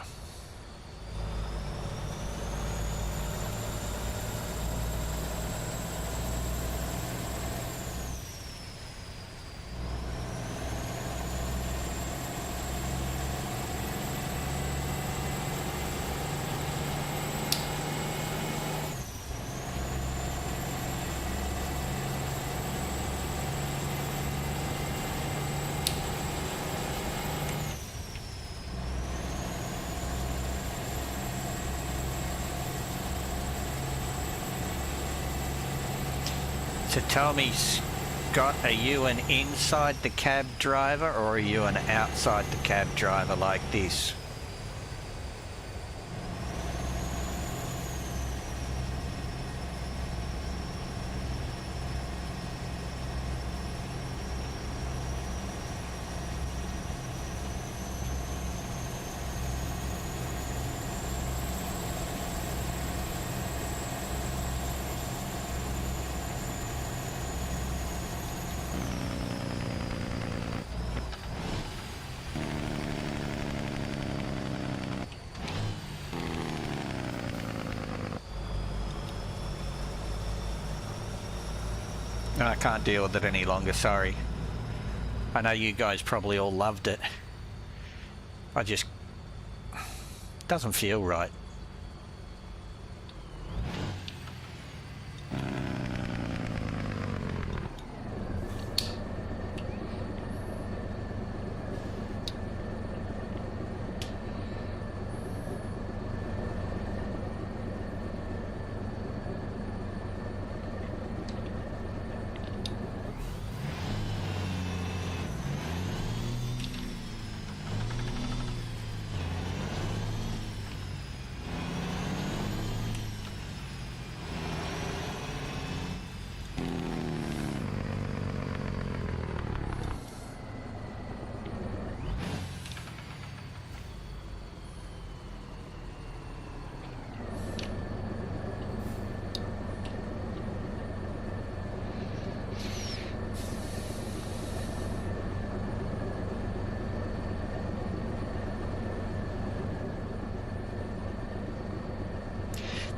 So tell me, Scott, are you an inside the cab driver or are you an outside the cab driver like this? I can't deal with it any longer, sorry. I know you guys probably all loved it. I just... doesn't feel right.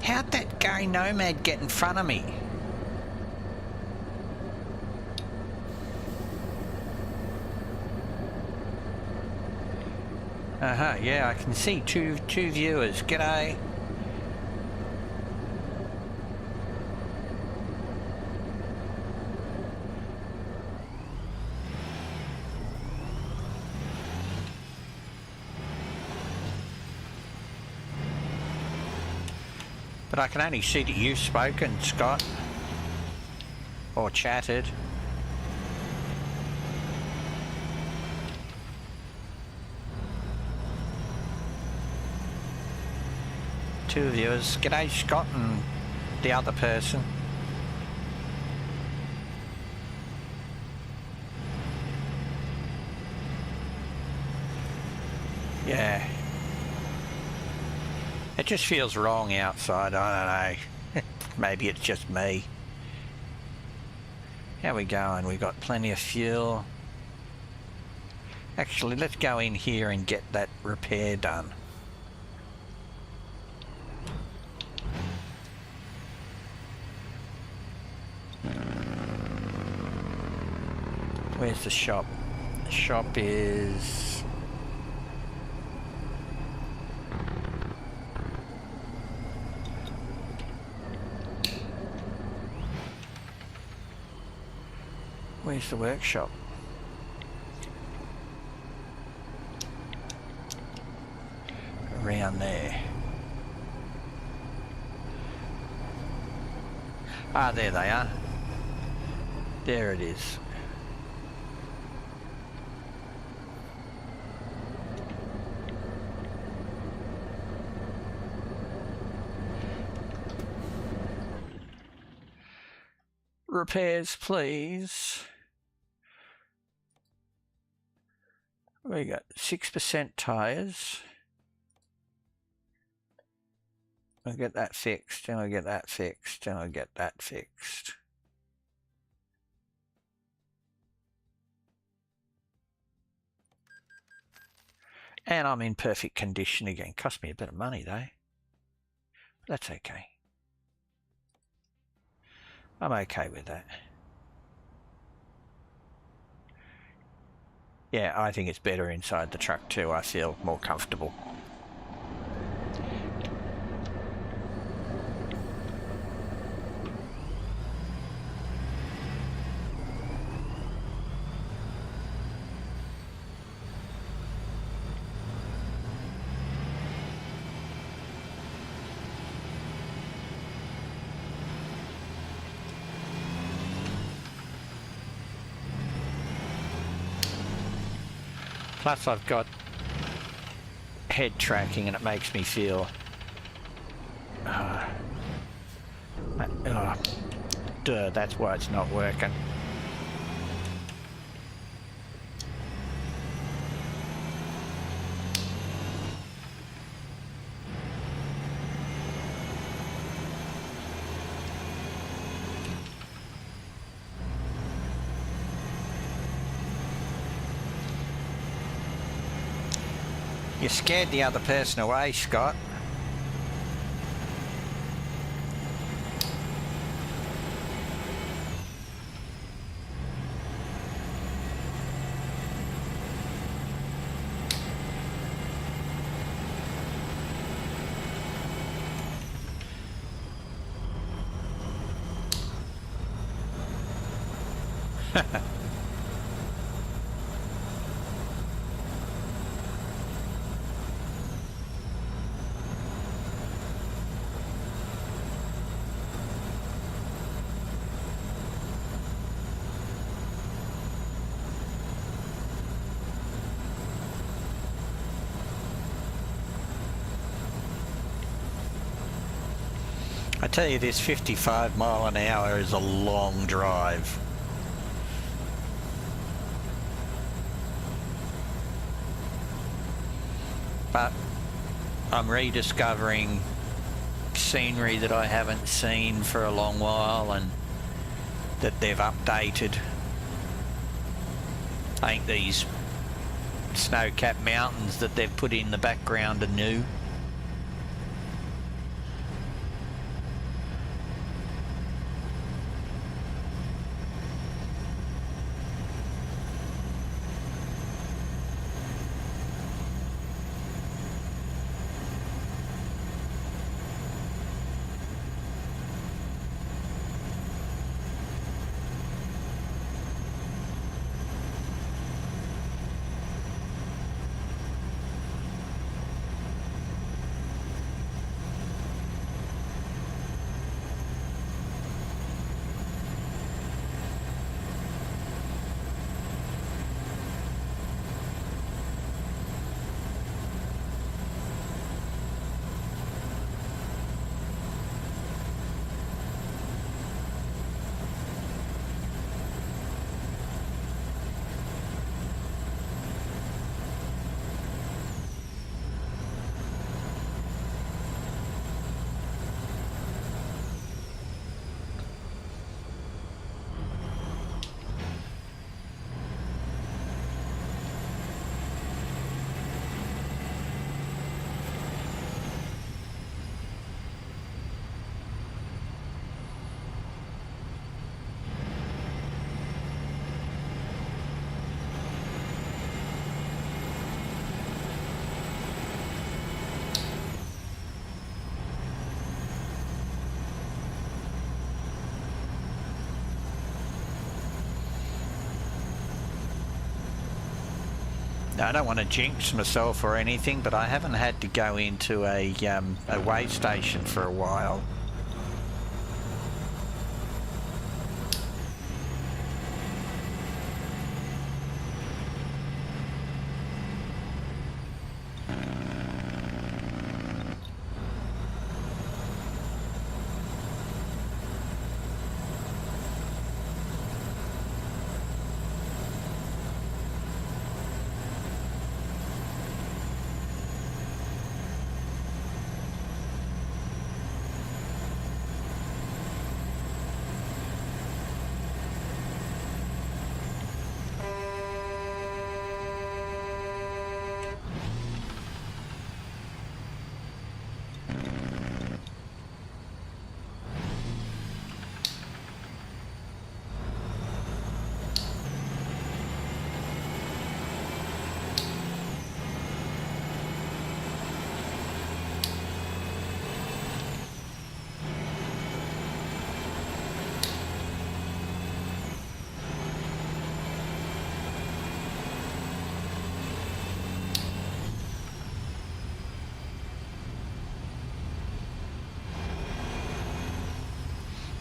How'd that grey nomad get in front of me? Yeah, I can see two viewers. G'day. But I can only see that you've spoken, Scott. Or chatted. Two viewers. G'day, Scott and the other person. Yeah. It just feels wrong outside, I don't know. Maybe it's just me. How we going? We got plenty of fuel. Actually, let's go in here and get that repair done. Where's the shop? The shop is... Where's the workshop? Around there. Ah, there they are. There it is. Repairs, please. We got 6% tyres. I'll get that fixed, and I'll get that fixed, and I'll get that fixed. And I'm in perfect condition again. Cost me a bit of money though. But that's okay. I'm okay with that. Yeah, I think it's better inside the truck too. I feel more comfortable. Plus I've got head tracking and it makes me feel that's why it's not working. You scared the other person away, Scott. I tell you, this 55 mile an hour is a long drive. But I'm rediscovering scenery that I haven't seen for a long while and that they've updated. I think these snow-capped mountains that they've put in the background are new. I don't want to jinx myself or anything, but I haven't had to go into a way station for a while.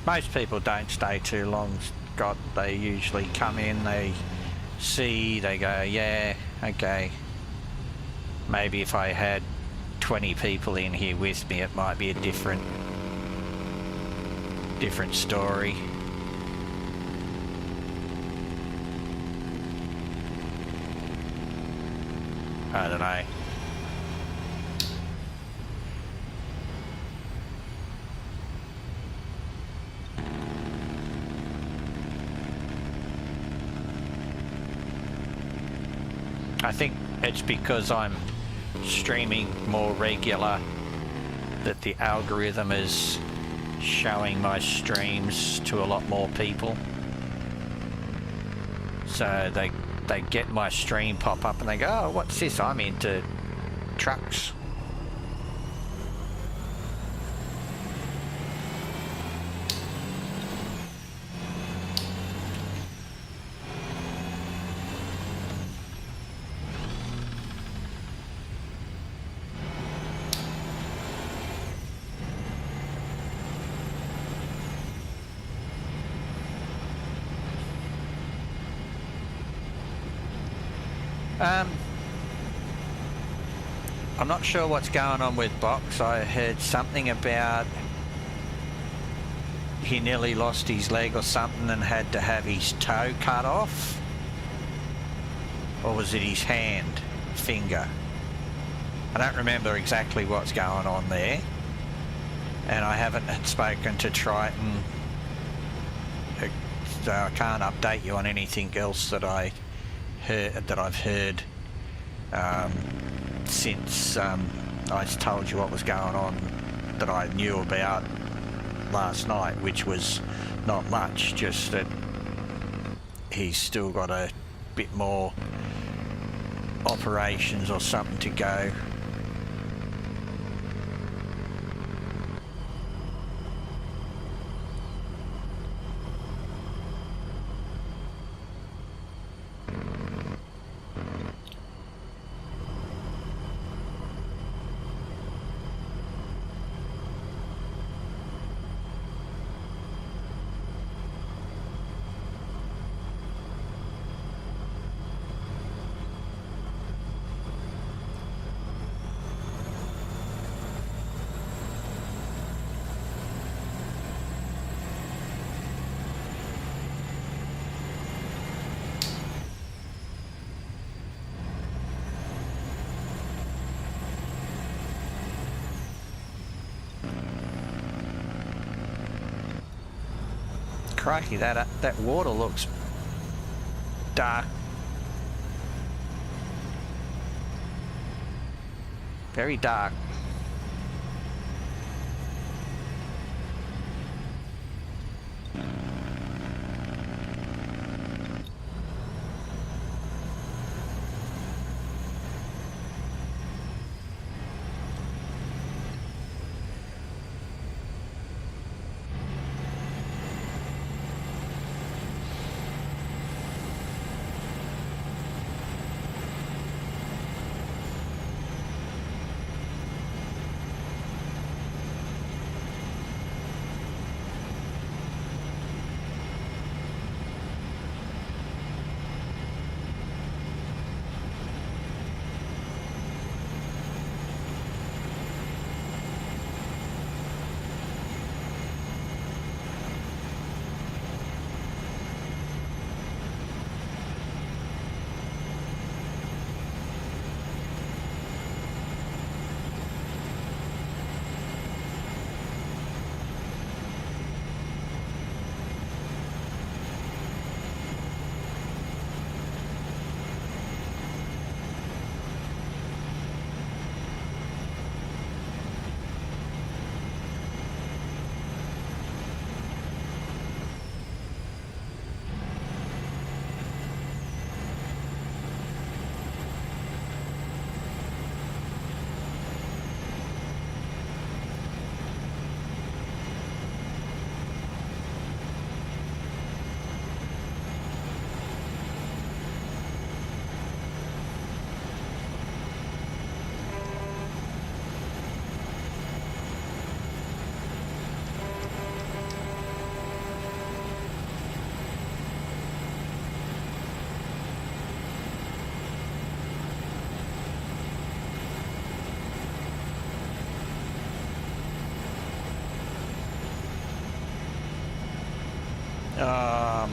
Most people don't stay too long, Scott. They usually come in, they see, they go, yeah, okay. Maybe if I had 20 people in here with me, it might be a different story. I don't know. I think it's because I'm streaming more regular that the algorithm is showing my streams to a lot more people. So they get my stream pop up and they go, oh, what's this? I'm into trucks. I'm not sure what's going on with Box. I heard something about he nearly lost his leg or something and had to have his toe cut off. Or was it his finger? I don't remember exactly what's going on there. And I haven't spoken to Triton, so I can't update you on anything else that I've heard since I told you what was going on that I knew about last night, which was not much, just that he's still got a bit more operations or something to go. Crikey, that water looks dark. Very dark.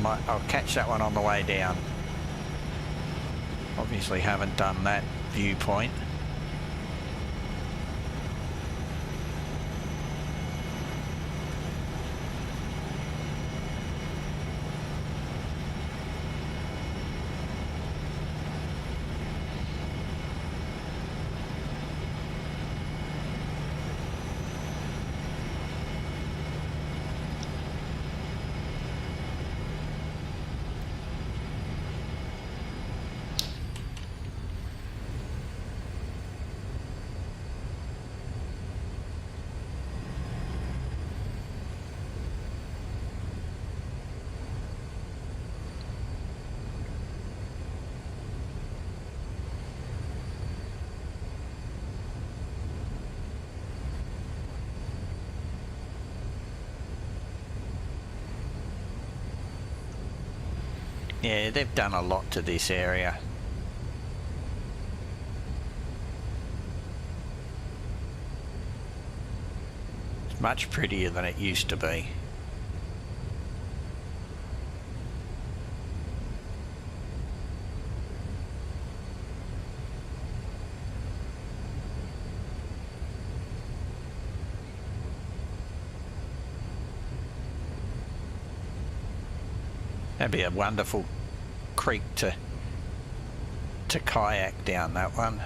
I'll catch that one on the way down. Obviously haven't done that viewpoint. Yeah, they've done a lot to this area. It's much prettier than it used to be. That'd be a wonderful creek to kayak down that one.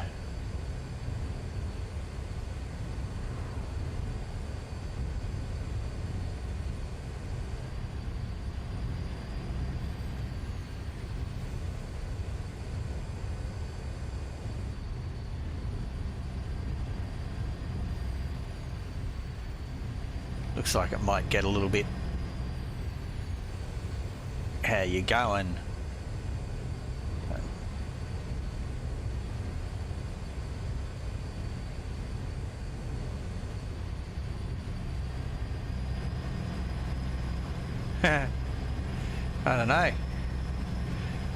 Looks like it might get a little bit. How you going? I don't know,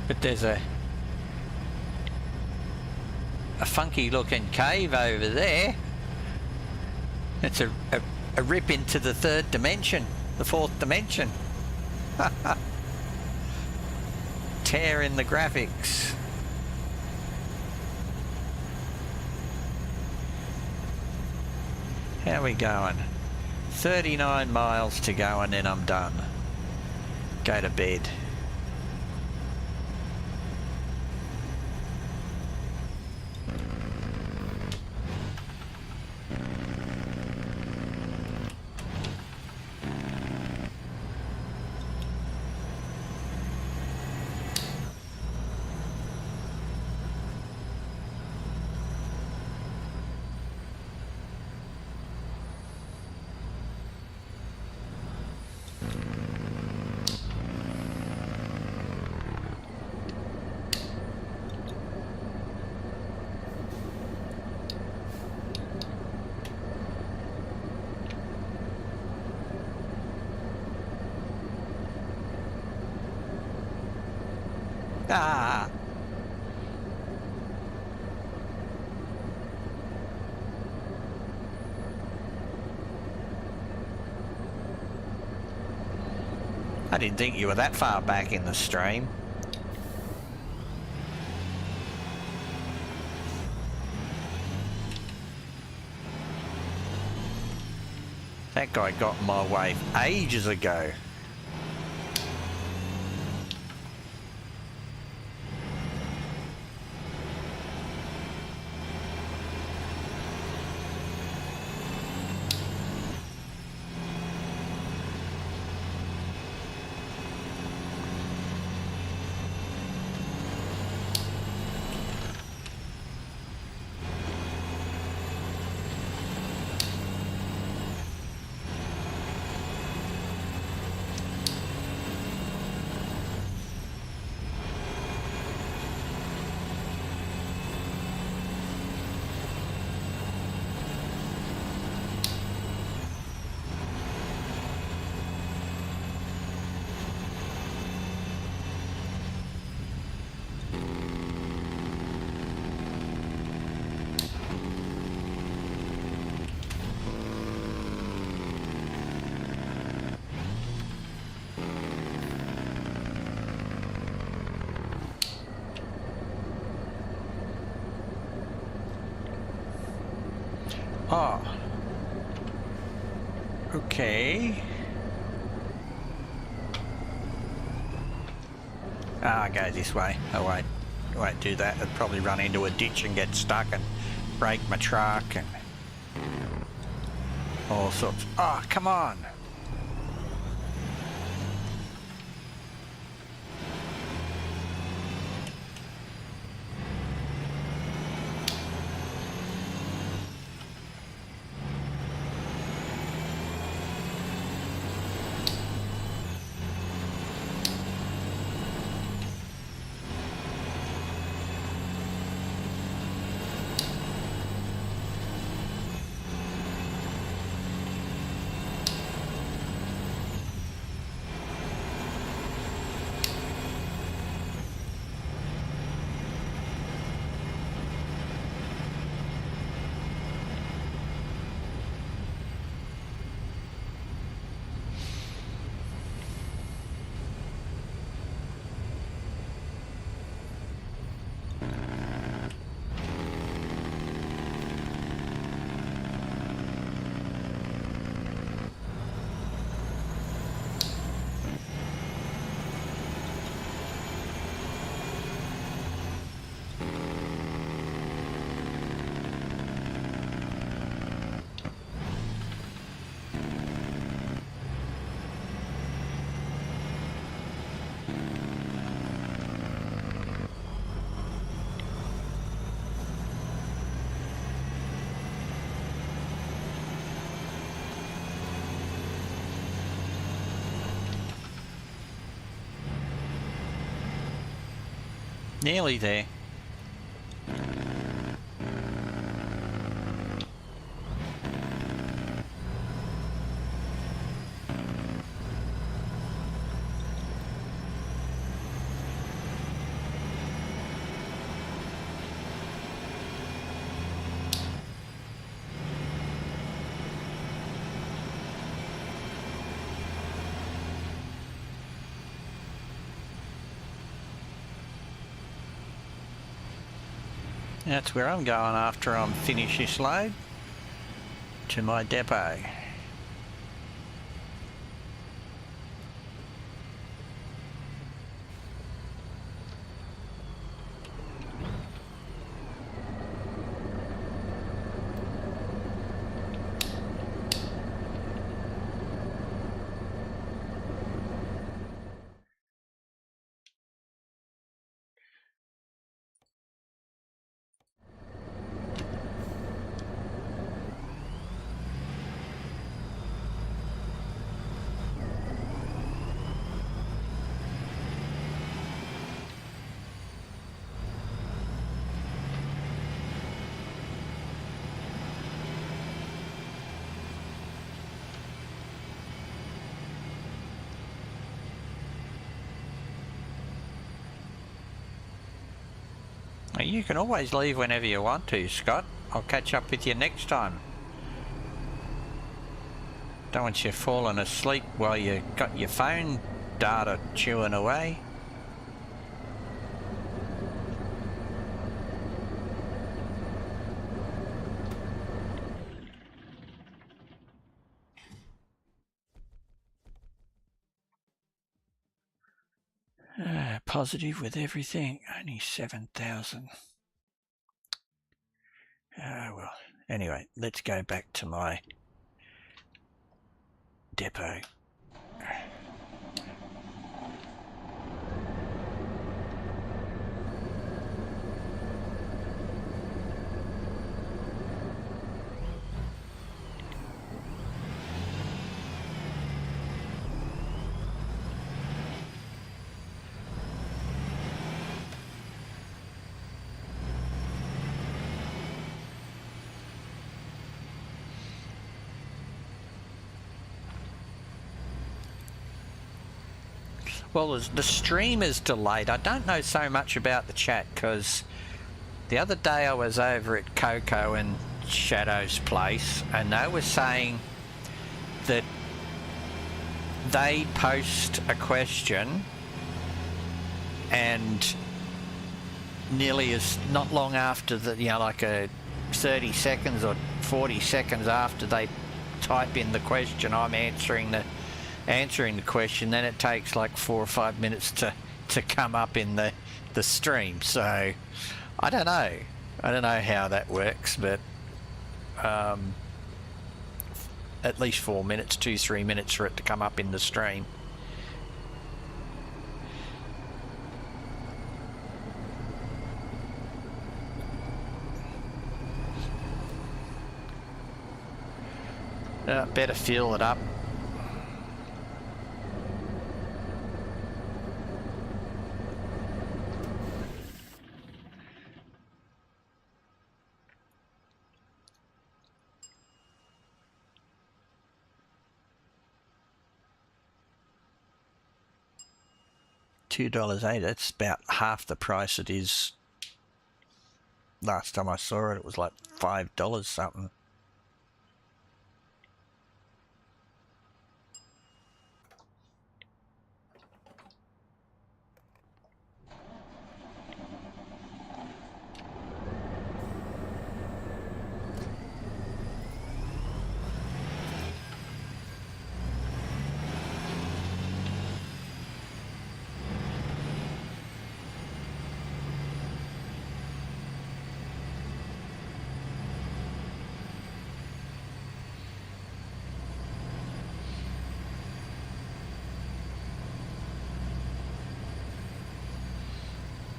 but there's a funky looking cave over there. It's a rip into the third dimension, the fourth dimension. Tear in the graphics. How we going? 39 miles to go and then I'm done. Go to bed. Ah. I didn't think you were that far back in the stream. That guy got in my way ages ago. Oh. Okay. Ah, I'll go this way. I won't do that. I'd probably run into a ditch and get stuck and break my truck and all sorts. Oh, come on. Nearly there. That's where I'm going after I'm finished this load, to my depot. You can always leave whenever you want to, Scott. I'll catch up with you next time. Don't want you falling asleep while you got your phone data chewing away. Positive with everything, only 7,000. Well, anyway, let's go back to my depot. Well, the stream is delayed. I don't know so much about the chat because the other day I was over at Coco and Shadow's place and they were saying that they post a question and nearly as not long after the, like a 30 seconds or 40 seconds after they type in the question, I'm answering the question, then it takes like 4 or 5 minutes to come up in the stream. So I don't know how that works, but at least 4 minutes, 2-3 minutes for it to come up in the stream. Better fuel it up. $2.80, that's about half the price it is. Last time I saw it, it was like $5 something.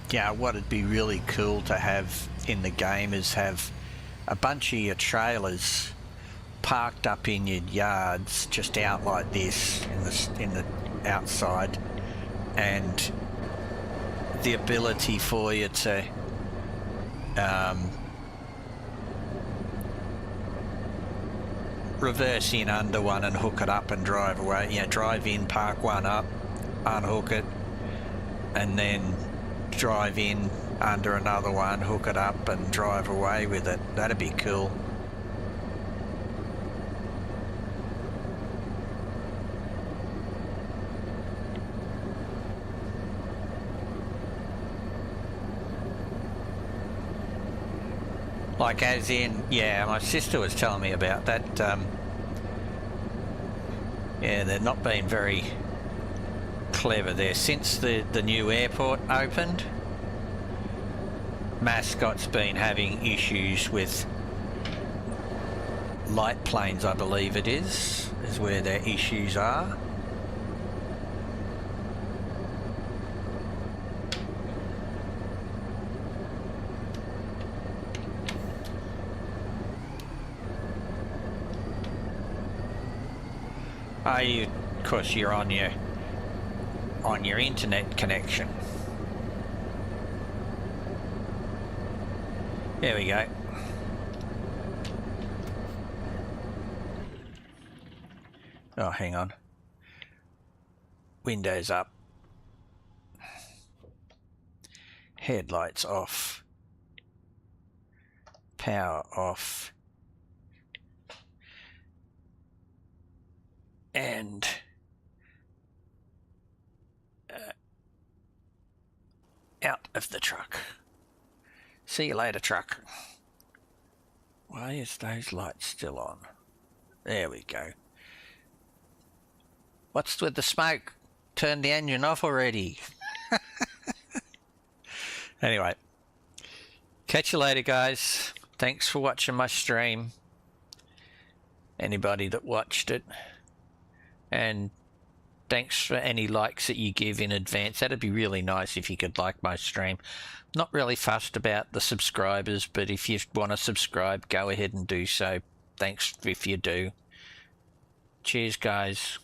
Yeah, what'd be really cool to have in the game is have a bunch of your trailers parked up in your yards, just out like this in the outside, and the ability for you to reverse in under one and hook it up and drive away. You know, drive in, park one up, unhook it, and then drive in under another one, hook it up and drive away with it. That'd be cool. Like as in, yeah, my sister was telling me about that. Yeah, they're not being very clever there. Since the new airport opened, Mascot's been having issues with light planes, I believe it is where their issues are. Of course you're on your internet connection. There we go. Oh, hang on. Windows up. Headlights off. Power off. And out of the truck. See you later, truck. Why is those lights still on? There we go. What's with the smoke? Turn the engine off already. Anyway, catch you later, guys. Thanks for watching my stream. Anybody that watched it. And thanks for any likes that you give in advance. That'd be really nice if you could like my stream. Not really fussed about the subscribers, but if you want to subscribe, go ahead and do so. Thanks if you do. Cheers, guys.